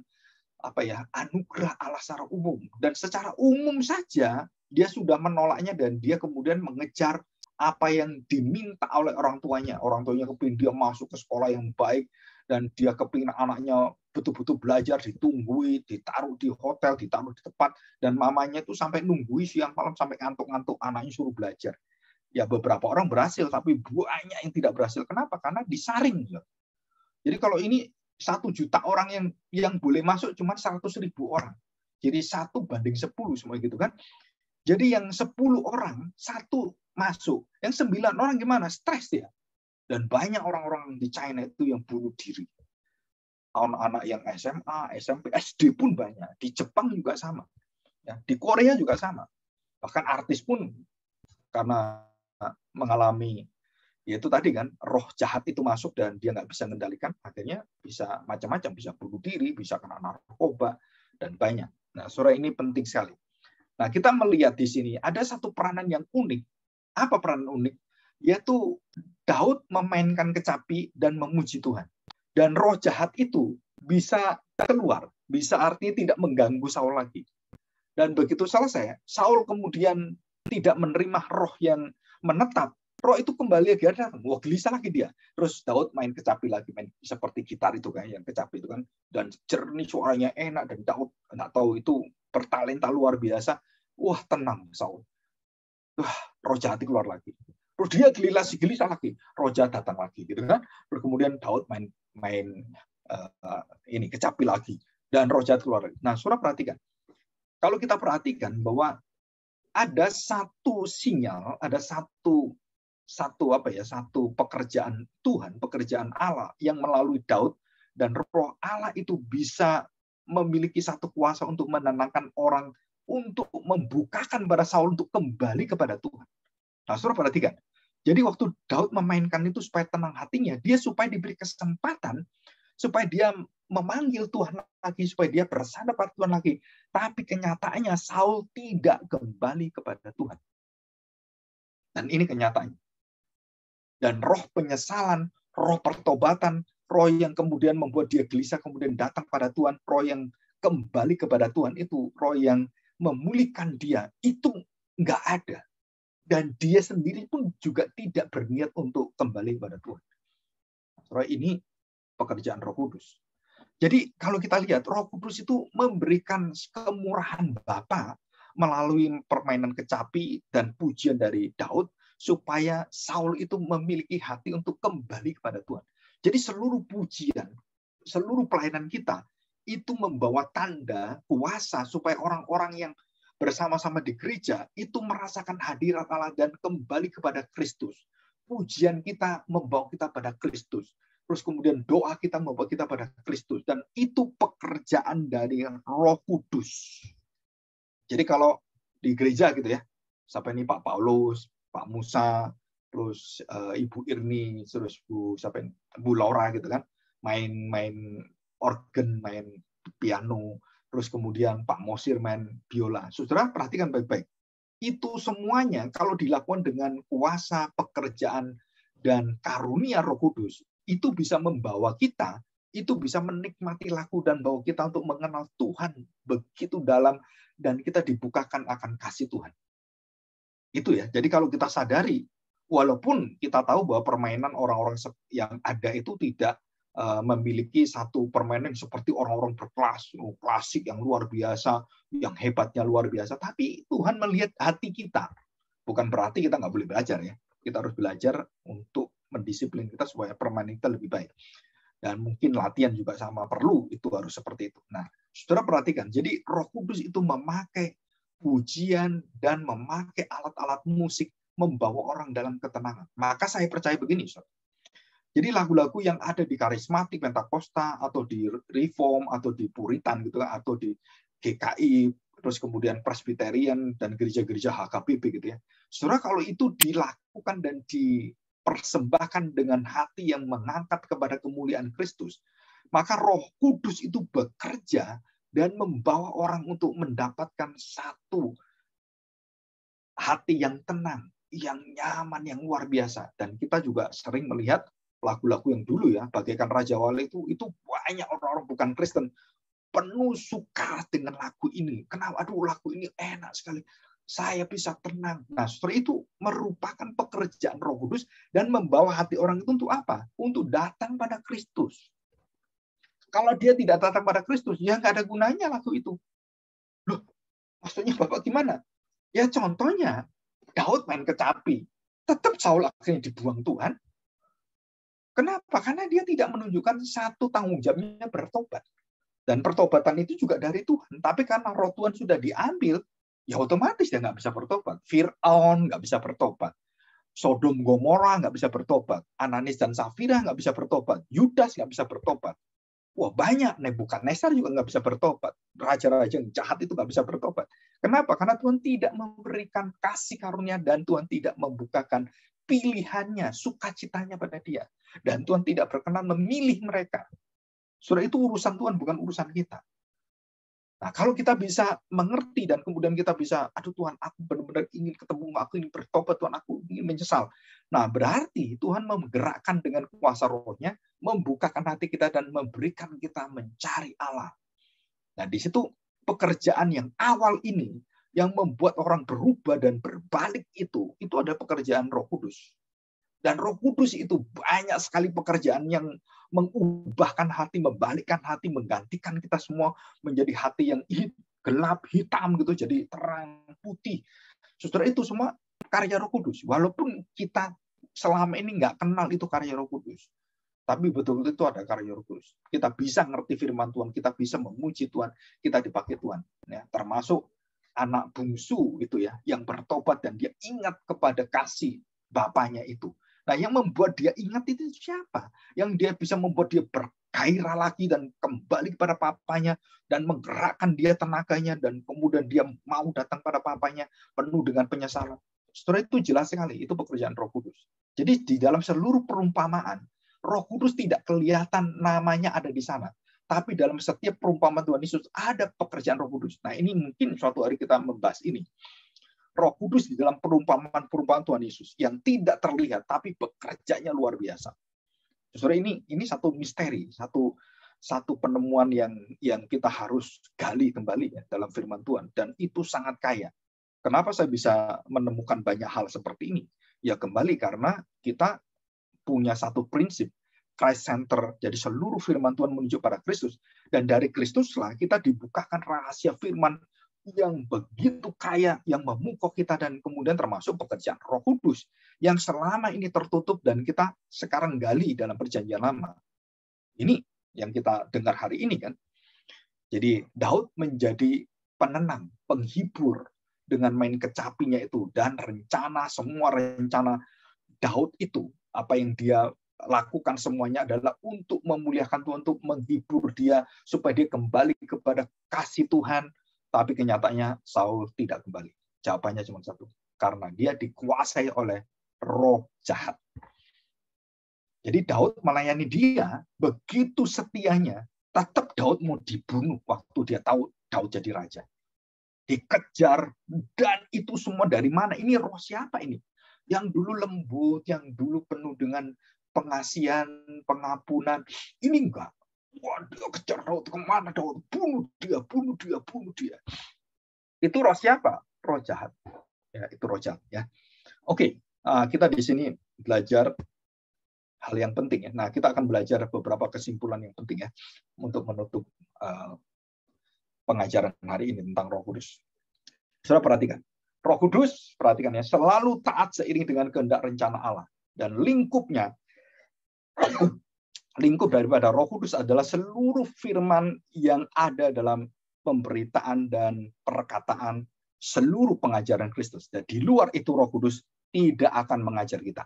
anugerah Allah secara umum, dan secara umum saja dia sudah menolaknya, dan dia kemudian mengejar apa yang diminta oleh orang tuanya. Orang tuanya kepingin dia masuk ke sekolah yang baik, dan dia kepingin anaknya betul-betul belajar, ditunggui, ditaruh di hotel, ditaruh di tempat, dan mamanya itu sampai nunggui siang malam sampai ngantuk-ngantuk, anaknya suruh belajar. Ya beberapa orang berhasil, tapi banyak yang tidak berhasil. Kenapa? Karena disaring. Jadi kalau ini 1 juta orang yang boleh masuk cuma 100.000 orang. Jadi 1:10 semua gitu kan. Jadi yang 10 orang, 1 masuk. Yang 9 orang gimana? Stres dia. Dan banyak orang-orang di China itu yang bunuh diri. Anak-anak yang SMA, SMP, SD pun banyak. Di Jepang juga sama. Ya, di Korea juga sama. Bahkan artis pun karena mengalami, yaitu tadi kan, roh jahat itu masuk dan dia nggak bisa mengendalikan, akhirnya bisa macam-macam, bisa bunuh diri, bisa kena narkoba, dan banyak. Nah, surah ini penting sekali. Nah, kita melihat di sini ada satu peranan yang unik. Apa peranan unik? Yaitu Daud memainkan kecapi dan memuji Tuhan. Dan roh jahat itu bisa keluar, bisa artinya tidak mengganggu Saul lagi. Dan begitu selesai, Saul kemudian tidak menerima roh yang menetap. Roh itu kembali lagi datang. Wah, gelisah lagi dia. Terus Daud main kecapi lagi, main seperti gitar itu kan, yang kecapi itu kan. Dan jernih suaranya enak, dan Daud nggak tahu itu bertalenta luar biasa. Wah, tenang Saul. Wah, roh jahat keluar lagi. Terus dia gelisah lagi, roh jahat datang lagi, gitu kan. Terus kemudian Daud main ini kecapi lagi, dan roh jahat keluar lagi. Nah, saudara perhatikan, kalau kita perhatikan bahwa ada satu sinyal, ada satu pekerjaan Tuhan, pekerjaan Allah yang melalui Daud, dan roh Allah itu bisa memiliki satu kuasa untuk menenangkan orang, untuk membukakan pada Saul untuk kembali kepada Tuhan. Nah, saudara perhatikan. Jadi waktu Daud memainkan itu supaya tenang hatinya, dia supaya diberi kesempatan, supaya dia memanggil Tuhan lagi, supaya dia bersandar pada Tuhan lagi. Tapi kenyataannya Saul tidak kembali kepada Tuhan. Dan ini kenyataannya. Dan roh penyesalan, roh pertobatan, roh yang kemudian membuat dia gelisah, kemudian datang pada Tuhan, roh yang kembali kepada Tuhan itu, roh yang memulihkan dia, itu nggak ada. Dan dia sendiri pun juga tidak berniat untuk kembali kepada Tuhan. Roh ini pekerjaan Roh Kudus. Jadi kalau kita lihat, Roh Kudus itu memberikan kemurahan Bapa melalui permainan kecapi dan pujian dari Daud, supaya Saul itu memiliki hati untuk kembali kepada Tuhan. Jadi seluruh pujian, seluruh pelayanan kita, itu membawa tanda kuasa supaya orang-orang yang bersama-sama di gereja itu merasakan hadirat Allah dan kembali kepada Kristus. Pujian kita membawa kita pada Kristus. Terus kemudian doa kita membawa kita pada Kristus. Dan itu pekerjaan dari Roh Kudus. Jadi kalau di gereja gitu ya, sampai ini Pak Paulus, Pak Musa, terus Ibu Irni, terus Bu Laura gitu kan, main organ, main piano, terus kemudian Pak Mosir main biola. Saudara perhatikan baik-baik. Itu semuanya kalau dilakukan dengan kuasa pekerjaan dan karunia Roh Kudus, itu bisa membawa kita, itu bisa menikmati lagu dan bawa kita untuk mengenal Tuhan begitu dalam, dan kita dibukakan akan kasih Tuhan. Itu ya. Jadi kalau kita sadari, walaupun kita tahu bahwa permainan orang-orang yang ada itu tidak memiliki satu permainan seperti orang-orang berkelas, klasik yang luar biasa, yang hebatnya luar biasa. Tapi Tuhan melihat hati kita. Bukan berarti kita nggak boleh belajar ya. Kita harus belajar untuk mendisiplin kita supaya permainan kita lebih baik. Dan mungkin latihan juga sama perlu, itu harus seperti itu. Nah, saudara perhatikan. Jadi Roh Kudus itu memakai pujian dan memakai alat-alat musik membawa orang dalam ketenangan. Maka saya percaya begini, saudara. Jadi lagu-lagu yang ada di karismatik, Pentakosta, atau di Reform, atau di Puritan, gitu kan, atau di GKI, terus kemudian Presbyterian dan gereja-gereja HKBP, gitu ya. Saudara, kalau itu dilakukan dan dipersembahkan dengan hati yang mengangkat kepada kemuliaan Kristus, maka Roh Kudus itu bekerja dan membawa orang untuk mendapatkan satu hati yang tenang, yang nyaman, yang luar biasa. Dan kita juga sering melihat lagu-lagu yang dulu ya, bagaikan Raja Wali itu banyak orang-orang bukan Kristen penuh suka dengan lagu ini. Kenapa? Aduh, lagu ini enak sekali. Saya bisa tenang. Nah, setelah itu merupakan pekerjaan Roh Kudus dan membawa hati orang itu untuk apa? Untuk datang pada Kristus. Kalau dia tidak datang pada Kristus, ya nggak ada gunanya lagu itu. Loh, maksudnya Bapak gimana? Ya contohnya, Daud main kecapi. Tetap Saul akhirnya dibuang Tuhan. Kenapa? Karena dia tidak menunjukkan satu tanggung jawabnya bertobat. Dan pertobatan itu juga dari Tuhan. Tapi karena roh Tuhan sudah diambil, ya otomatis dia nggak bisa bertobat. Fir'aun nggak bisa bertobat. Sodom Gomora nggak bisa bertobat. Ananis dan Safira nggak bisa bertobat. Yudas nggak bisa bertobat. Wah banyak, Nebukadnezar juga nggak bisa bertobat. Raja-raja yang jahat itu nggak bisa bertobat. Kenapa? Karena Tuhan tidak memberikan kasih karunia dan Tuhan tidak membukakan pilihannya, sukacitanya pada dia. Dan Tuhan tidak berkenan memilih mereka. Saudara, itu urusan Tuhan, bukan urusan kita. Nah, kalau kita bisa mengerti dan kemudian kita bisa, aduh Tuhan, aku benar-benar ingin ketemu, aku ingin bertobat, Tuhan, aku ingin menyesal. Nah, berarti Tuhan menggerakkan dengan kuasa rohnya, membukakan hati kita dan memberikan kita mencari Allah. Nah, di situ pekerjaan yang awal ini, yang membuat orang berubah dan berbalik itu ada pekerjaan Roh Kudus. Dan Roh Kudus itu banyak sekali pekerjaan yang mengubahkan hati, membalikkan hati, menggantikan kita semua menjadi hati yang gelap, hitam gitu, jadi terang, putih. Saudara, itu semua karya Roh Kudus. Walaupun kita selama ini nggak kenal itu karya Roh Kudus. Tapi betul-betul itu ada karya Roh Kudus. Kita bisa ngerti firman Tuhan, kita bisa memuji Tuhan, kita dipakai Tuhan. Ya, termasuk anak bungsu itu ya, yang bertobat dan dia ingat kepada kasih bapaknya itu. Nah, yang membuat dia ingat itu siapa? Yang dia bisa membuat dia bergairah lagi dan kembali kepada papanya dan menggerakkan dia tenaganya dan kemudian dia mau datang pada papanya penuh dengan penyesalan. Setelah itu jelas sekali, itu pekerjaan Roh Kudus. Jadi di dalam seluruh perumpamaan, Roh Kudus tidak kelihatan namanya ada di sana. Tapi dalam setiap perumpamaan Tuhan Yesus ada pekerjaan Roh Kudus. Nah, ini mungkin suatu hari kita membahas ini. Roh Kudus di dalam perumpamaan Tuhan Yesus yang tidak terlihat tapi bekerjanya luar biasa. Saudara, ini satu misteri, satu penemuan yang kita harus gali kembali ya dalam firman Tuhan, dan itu sangat kaya. Kenapa saya bisa menemukan banyak hal seperti ini? Ya kembali karena kita punya satu prinsip Christ Center. Jadi seluruh firman Tuhan menuju pada Kristus, dan dari Kristuslah kita dibukakan rahasia firman yang begitu kaya, yang memukau kita, dan kemudian termasuk pekerjaan Roh Kudus yang selama ini tertutup dan kita sekarang gali dalam Perjanjian Lama. Ini yang kita dengar hari ini kan. Jadi Daud menjadi penenang, penghibur dengan main kecapinya itu, dan semua rencana Daud itu, apa yang dia lakukan semuanya adalah untuk memuliakan Tuhan, untuk menghibur dia supaya dia kembali kepada kasih Tuhan. Tapi kenyataannya Saul tidak kembali. Jawabannya cuma satu. Karena dia dikuasai oleh roh jahat. Jadi Daud melayani dia, begitu setianya, tetap Daud mau dibunuh waktu dia tahu Daud jadi raja. Dikejar, dan itu semua dari mana? Ini roh siapa ini? Yang dulu lembut, yang dulu penuh dengan pengasihan, pengampunan. Ini enggak. Wah, dia kejar Daud kemana? Daud bunuh dia, bunuh dia, bunuh dia. Itu roh siapa? Roh jahat. Ya, itu roh jahat. Ya. Oke, kita di sini belajar hal yang penting ya. Nah, kita akan belajar beberapa kesimpulan yang penting ya untuk menutup pengajaran hari ini tentang Roh Kudus. Saudara perhatikan, Roh Kudus, perhatikan ya, selalu taat seiring dengan kehendak rencana Allah, dan lingkup daripada Roh Kudus adalah seluruh firman yang ada dalam pemberitaan dan perkataan seluruh pengajaran Kristus. Dan di luar itu Roh Kudus tidak akan mengajar kita.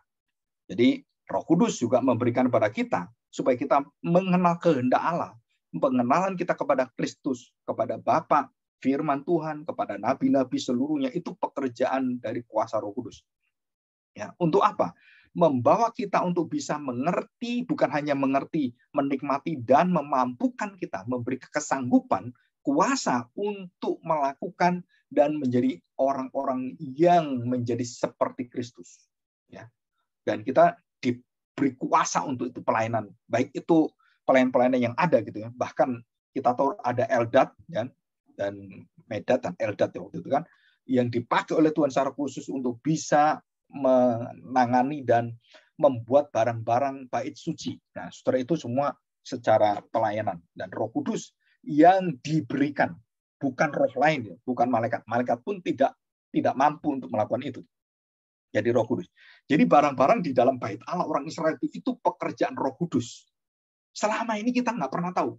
Jadi Roh Kudus juga memberikan kepada kita supaya kita mengenal kehendak Allah, pengenalan kita kepada Kristus, kepada Bapa, firman Tuhan, kepada nabi-nabi seluruhnya, itu pekerjaan dari kuasa Roh Kudus. Ya, untuk apa? Membawa kita untuk bisa mengerti, bukan hanya mengerti, menikmati dan memampukan kita, memberi kesanggupan, kuasa untuk melakukan dan menjadi orang-orang yang menjadi seperti Kristus. Ya. Dan kita diberi kuasa untuk itu pelayanan, baik itu pelayanan-pelayanan yang ada gitu ya. Bahkan kita tahu ada Eldad ya, dan Medad dan Eldad ya, waktu itu kan, yang dipakai oleh Tuhan secara khusus untuk bisa menangani dan membuat barang-barang bait suci. Nah, saudara, itu semua secara pelayanan. Dan Roh Kudus yang diberikan, bukan roh lain, ya, bukan malaikat. Malaikat pun tidak mampu untuk melakukan itu. Jadi Roh Kudus. Jadi barang-barang di dalam bait Allah orang Israel itu pekerjaan Roh Kudus. Selama ini kita nggak pernah tahu.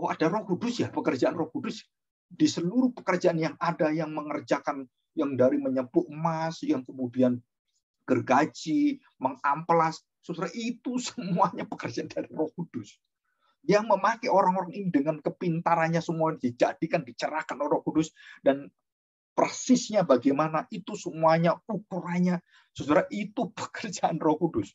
Oh, ada Roh Kudus ya, pekerjaan Roh Kudus di seluruh pekerjaan yang ada, yang mengerjakan, yang dari menyepuk emas, yang kemudian gergaji, mengamplas, saudara, itu semuanya pekerjaan dari Roh Kudus. Yang memakai orang-orang ini dengan kepintarannya semua dijadikan, dicerahkan oleh Roh Kudus, dan persisnya bagaimana itu semuanya ukurannya, saudara, itu pekerjaan Roh Kudus.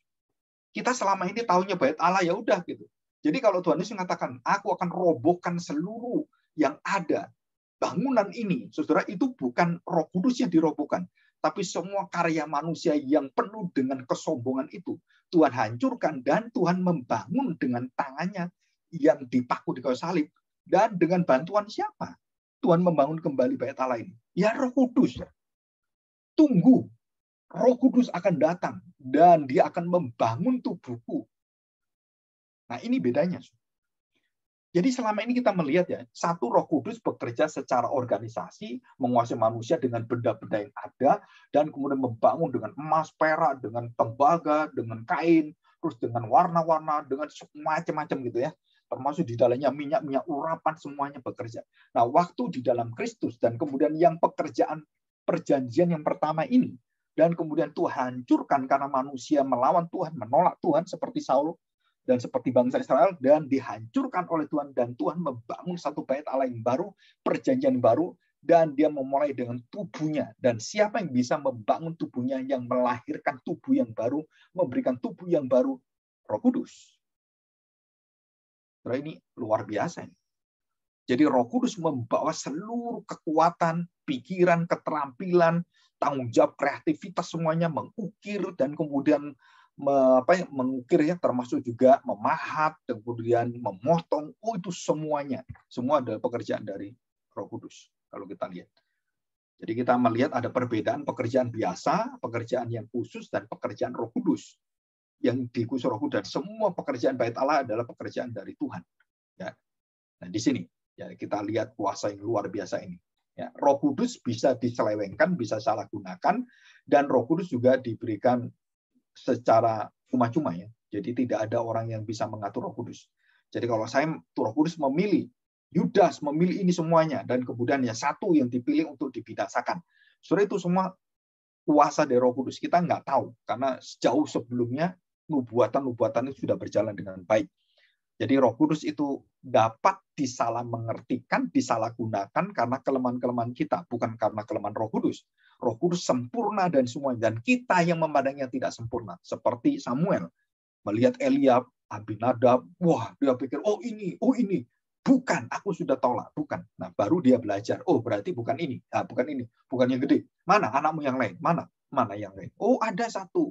Kita selama ini tahunya bait Allah ya udah gitu. Jadi kalau Tuhan Yesus mengatakan, aku akan robohkan seluruh yang ada, bangunan ini, saudara, itu bukan Roh Kudus yang dirobohkan, tapi semua karya manusia yang penuh dengan kesombongan itu Tuhan hancurkan, dan Tuhan membangun dengan tangannya yang dipaku di kayu salib. Dan dengan bantuan siapa Tuhan membangun kembali bait Allah ini? Ya Roh Kudus. Tunggu, Roh Kudus akan datang dan dia akan membangun tubuhku. Nah, ini bedanya. Jadi selama ini kita melihat ya, satu, Roh Kudus bekerja secara organisasi, menguasai manusia dengan benda-benda yang ada, dan kemudian membangun dengan emas, perak, dengan tembaga, dengan kain, terus dengan warna-warna, dengan macam-macam gitu ya. Termasuk di dalamnya minyak-minyak urapan, semuanya bekerja. Nah, waktu di dalam Kristus, dan kemudian yang pekerjaan perjanjian yang pertama ini, dan kemudian Tuhan hancurkan karena manusia melawan Tuhan, menolak Tuhan seperti Saul, dan seperti bangsa Israel, dan dihancurkan oleh Tuhan, dan Tuhan membangun satu bait Allah yang baru, perjanjian baru, dan dia memulai dengan tubuhnya. Dan siapa yang bisa membangun tubuhnya, yang melahirkan tubuh yang baru, memberikan tubuh yang baru? Roh Kudus. Nah, ini luar biasa. Jadi Roh Kudus membawa seluruh kekuatan, pikiran, keterampilan, tanggung jawab, kreativitas, semuanya mengukir, dan kemudian mengukir ya, termasuk juga memahat, kemudian memotong. Oh, itu semuanya, semua adalah pekerjaan dari Roh Kudus kalau kita lihat. Jadi kita melihat ada perbedaan pekerjaan biasa, pekerjaan yang khusus, dan pekerjaan Roh Kudus. Yang dikhusus Roh Kudus, dan semua pekerjaan bait Allah adalah pekerjaan dari Tuhan. Ya. Nah, di sini ya kita lihat kuasa yang luar biasa ini. Ya, Roh Kudus bisa diselewengkan, bisa salah gunakan, dan Roh Kudus juga diberikan secara cuma-cuma ya. Jadi tidak ada orang yang bisa mengatur Roh Kudus. Jadi kalau Roh Kudus memilih, Yudas memilih ini semuanya, dan kemudian ya satu yang dipilih untuk dibinasakan. Saudara, itu semua kuasa dari Roh Kudus. Kita nggak tahu, karena sejauh sebelumnya nubuatan-nubuatan itu sudah berjalan dengan baik. Jadi Roh Kudus itu dapat disalah mengertikan, disalahgunakan karena kelemahan-kelemahan kita, bukan karena kelemahan Roh Kudus. Roh Kudus sempurna dan semuanya, dan kita yang memandangnya tidak sempurna. Seperti Samuel melihat Eliab, Abinadab, wah dia pikir, oh ini, bukan, aku sudah tolak, bukan. Nah baru dia belajar, oh berarti bukan ini, bukan ini, bukan yang gede. Mana anakmu yang lain? Mana yang lain? Oh ada satu,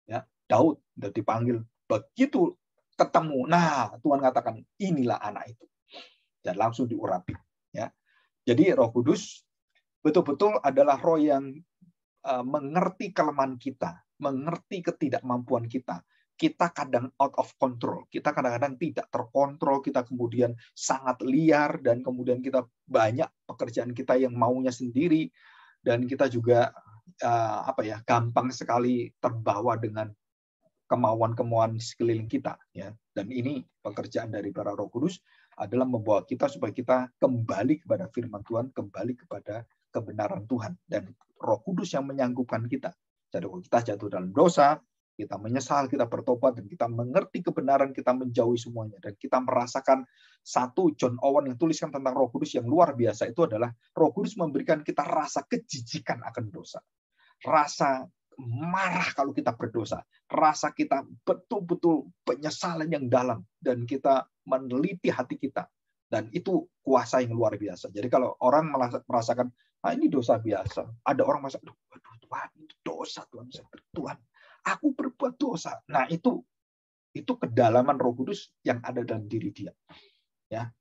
ya Daud udah dipanggil, begitu ketemu, nah Tuhan katakan inilah anak itu, dan langsung diurapi. Ya, jadi Roh Kudus betul-betul adalah roh yang mengerti kelemahan kita, mengerti ketidakmampuan kita. Kita kadang out of control, kita kadang-kadang tidak terkontrol, kita kemudian sangat liar, dan kemudian kita banyak pekerjaan kita yang maunya sendiri, dan kita juga gampang sekali terbawa dengan kemauan-kemauan sekeliling kita, ya. Dan ini pekerjaan dari para Roh Kudus adalah membawa kita supaya kita kembali kepada firman Tuhan, kembali kepada kebenaran Tuhan, dan Roh Kudus yang menyanggupkan kita. Jadi kalau kita jatuh dalam dosa, kita menyesal, kita bertobat, dan kita mengerti kebenaran, kita menjauhi semuanya, dan kita merasakan satu John Owen yang tuliskan tentang Roh Kudus yang luar biasa itu adalah Roh Kudus memberikan kita rasa kejijikan akan dosa, rasa marah kalau kita berdosa, rasa kita betul-betul penyesalan yang dalam, dan kita meneliti hati kita, dan itu kuasa yang luar biasa. Jadi kalau orang merasakan ini dosa biasa, ada orang merasa, aduh Tuhan, itu dosa Tuhan, aku berbuat dosa. Nah itu kedalaman Roh Kudus yang ada dalam diri dia. Ya,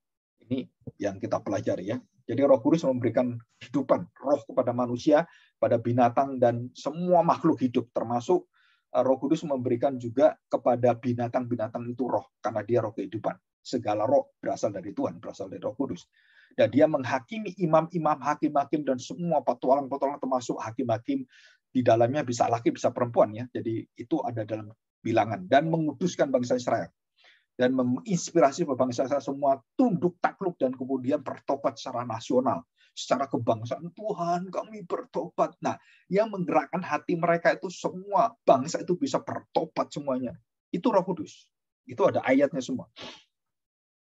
ini yang kita pelajari ya. Jadi Roh Kudus memberikan kehidupan roh kepada manusia, pada binatang, dan semua makhluk hidup, termasuk Roh Kudus memberikan juga kepada binatang-binatang itu roh, karena dia roh kehidupan. Segala roh berasal dari Tuhan, berasal dari Roh Kudus. Dan dia menghakimi imam-imam, hakim-hakim, dan semua petualang-petualang termasuk hakim-hakim. Di dalamnya bisa laki, bisa perempuan, ya. Jadi itu ada dalam bilangan. Dan menguduskan bangsa Israel. Dan menginspirasi bangsa Israel semua tunduk takluk dan kemudian bertobat secara nasional. Secara kebangsaan, Tuhan kami bertobat. Nah, yang menggerakkan hati mereka itu semua bangsa itu bisa bertobat semuanya. Itu Roh Kudus. Itu ada ayatnya semua.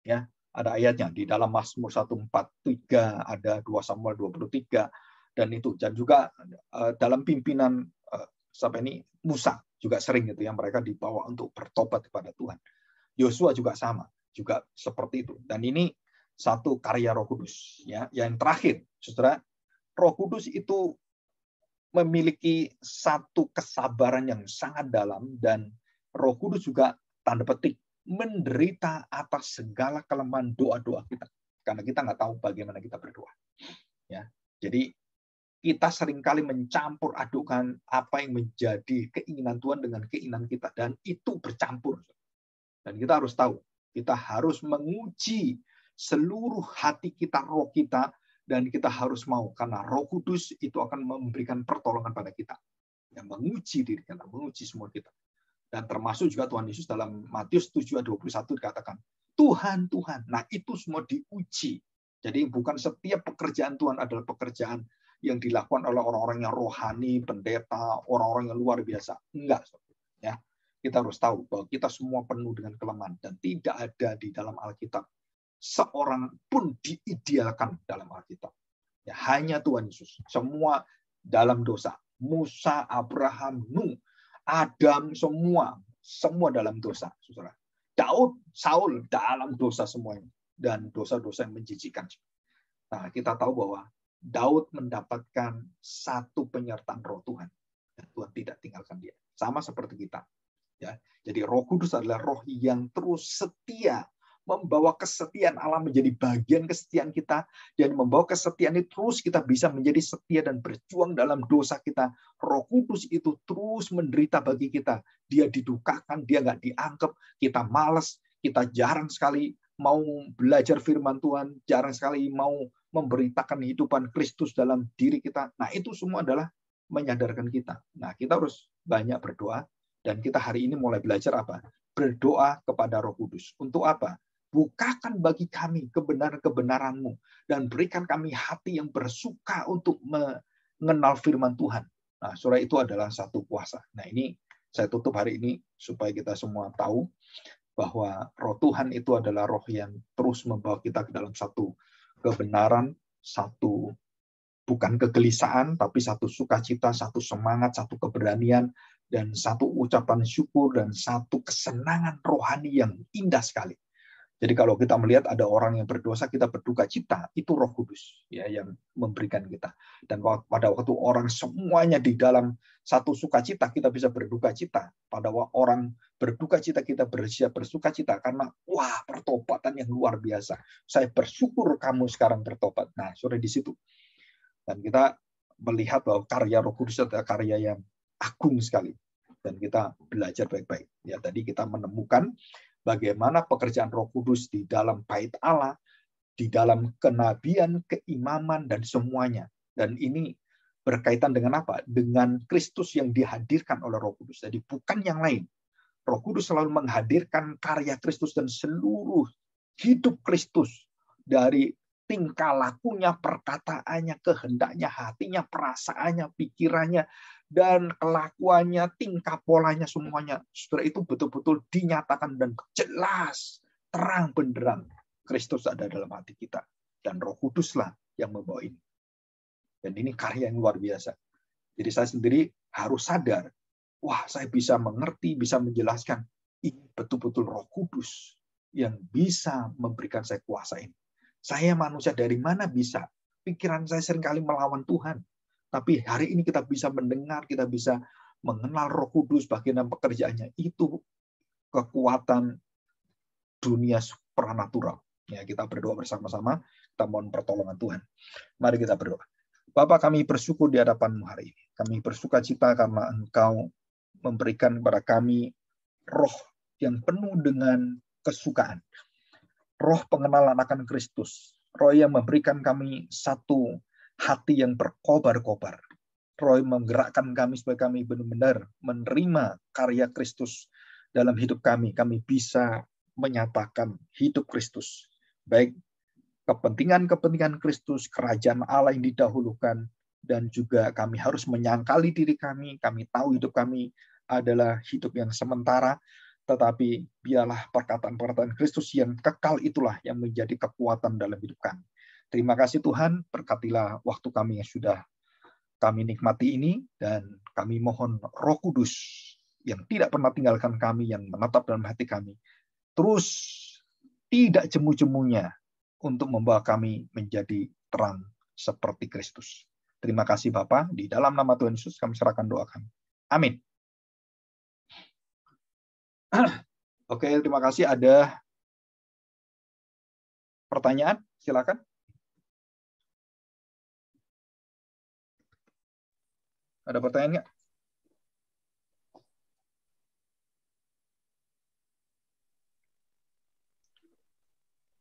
Ya, ada ayatnya di dalam Mazmur 143, ada 2 Samuel 23 dan itu. Dan juga dalam pimpinan sampai ini Musa juga sering gitu yang mereka dibawa untuk bertobat kepada Tuhan. Yosua juga sama, juga seperti itu. Dan ini satu karya Roh Kudus, ya. Yang terakhir, Saudara, Roh Kudus itu memiliki satu kesabaran yang sangat dalam, dan Roh Kudus juga tanda petik menderita atas segala kelemahan doa-doa kita, karena kita nggak tahu bagaimana kita berdoa. Ya, jadi kita seringkali mencampur adukan apa yang menjadi keinginan Tuhan dengan keinginan kita, dan itu bercampur. Dan kita harus tahu, kita harus menguji seluruh hati kita, roh kita, dan kita harus mau, karena Roh Kudus itu akan memberikan pertolongan pada kita, yang menguji diri kita, menguji semua kita. Dan termasuk juga Tuhan Yesus dalam Matius 7:21 dikatakan, Tuhan, Tuhan. Nah, itu semua diuji. Jadi bukan setiap pekerjaan Tuhan adalah pekerjaan yang dilakukan oleh orang-orang yang rohani, pendeta, orang-orang yang luar biasa. Enggak. Ya. Kita harus tahu bahwa kita semua penuh dengan kelemahan, dan tidak ada di dalam Alkitab seorang pun diidealkan dalam Alkitab. Ya, hanya Tuhan Yesus. Semua dalam dosa. Musa, Abraham, Nuh, Adam, semua dalam dosa, Saudara. Daud, Saul dalam dosa semuanya, dan dosa-dosa yang menjijikkan. Nah, kita tahu bahwa Daud mendapatkan satu penyertaan Roh Tuhan, dan Tuhan tidak tinggalkan dia. Sama seperti kita. Ya, jadi Roh Kudus adalah roh yang terus setia, membawa kesetiaan Allah menjadi bagian kesetiaan kita, dan membawa kesetiaan itu terus kita bisa menjadi setia dan berjuang dalam dosa kita. Roh Kudus itu terus menderita bagi kita. Dia didukakan, dia nggak dianggap, kita malas, kita jarang sekali mau belajar firman Tuhan, jarang sekali mau memberitakan kehidupan Kristus dalam diri kita. Nah, itu semua adalah menyadarkan kita. Nah, kita harus banyak berdoa. Dan kita hari ini mulai belajar apa? Berdoa kepada Roh Kudus. Untuk apa? Bukakan bagi kami kebenaran-kebenaran-Mu, dan berikan kami hati yang bersuka untuk mengenal firman Tuhan. Nah, surah itu adalah satu puasa. Nah, ini saya tutup hari ini supaya kita semua tahu bahwa Roh Tuhan itu adalah roh yang terus membawa kita ke dalam satu kebenaran, satu bukan kegelisahan, tapi satu sukacita, satu semangat, satu keberanian, dan satu ucapan syukur, dan satu kesenangan rohani yang indah sekali. Jadi kalau kita melihat ada orang yang berdosa, kita berduka cita, itu Roh Kudus ya yang memberikan kita. Dan pada waktu orang semuanya di dalam satu sukacita, kita bisa berduka cita. Pada waktu orang berduka cita, kita bersiap bersuka cita karena wah, pertobatan yang luar biasa. Saya bersyukur kamu sekarang bertobat. Nah, sudah di situ. Dan kita melihat bahwa karya Roh Kudus adalah karya yang agung sekali, dan kita belajar baik-baik. Ya, tadi kita menemukan bagaimana pekerjaan Roh Kudus di dalam bait Allah, di dalam kenabian, keimaman, dan semuanya. Dan ini berkaitan dengan apa? Dengan Kristus yang dihadirkan oleh Roh Kudus. Jadi bukan yang lain. Roh Kudus selalu menghadirkan karya Kristus dan seluruh hidup Kristus, dari tingkah lakunya, perkataannya, kehendaknya, hatinya, perasaannya, pikirannya, dan kelakuannya, tingkah polanya, semuanya. Saudara, itu betul-betul dinyatakan dan jelas, terang benderang. Kristus ada dalam hati kita. Dan Roh Kuduslah yang membawa ini. Dan ini karya yang luar biasa. Jadi saya sendiri harus sadar, wah, saya bisa mengerti, bisa menjelaskan. Ini betul-betul Roh Kudus yang bisa memberikan saya kuasa ini. Saya manusia dari mana bisa? Pikiran saya seringkali melawan Tuhan. Tapi hari ini kita bisa mendengar, kita bisa mengenal Roh Kudus, bagaimana pekerjaannya. Itu kekuatan dunia supranatural. Ya, kita berdoa bersama-sama, kita mohon pertolongan Tuhan. Mari kita berdoa. Bapa, kami bersyukur di hadapan-Mu hari ini. Kami bersuka cita karena Engkau memberikan kepada kami roh yang penuh dengan kesukaan. roh pengenalan akan Kristus, roh yang memberikan kami satu hati yang berkobar-kobar, roh yang menggerakkan kami supaya kami benar-benar menerima karya Kristus dalam hidup kami. Kami bisa menyatakan hidup Kristus, baik kepentingan-kepentingan Kristus, kerajaan Allah yang didahulukan, dan juga kami harus menyangkali diri kami. Kami tahu hidup kami adalah hidup yang sementara, tetapi biarlah perkataan-perkataan Kristus yang kekal itulah yang menjadi kekuatan dalam hidup kami. Terima kasih Tuhan, berkatilah waktu kami yang sudah kami nikmati ini, dan kami mohon Roh Kudus yang tidak pernah tinggalkan kami, yang menetap dalam hati kami, terus tidak jemu-jemunya untuk membawa kami menjadi terang seperti Kristus. Terima kasih Bapa, di dalam nama Tuhan Yesus kami serahkan doa kami. Amin. Oke, terima kasih. Ada pertanyaan? Silakan. Ada pertanyaan nggak?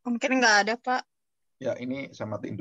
Mungkin nggak ada, Pak. Ya, ini saya matiin.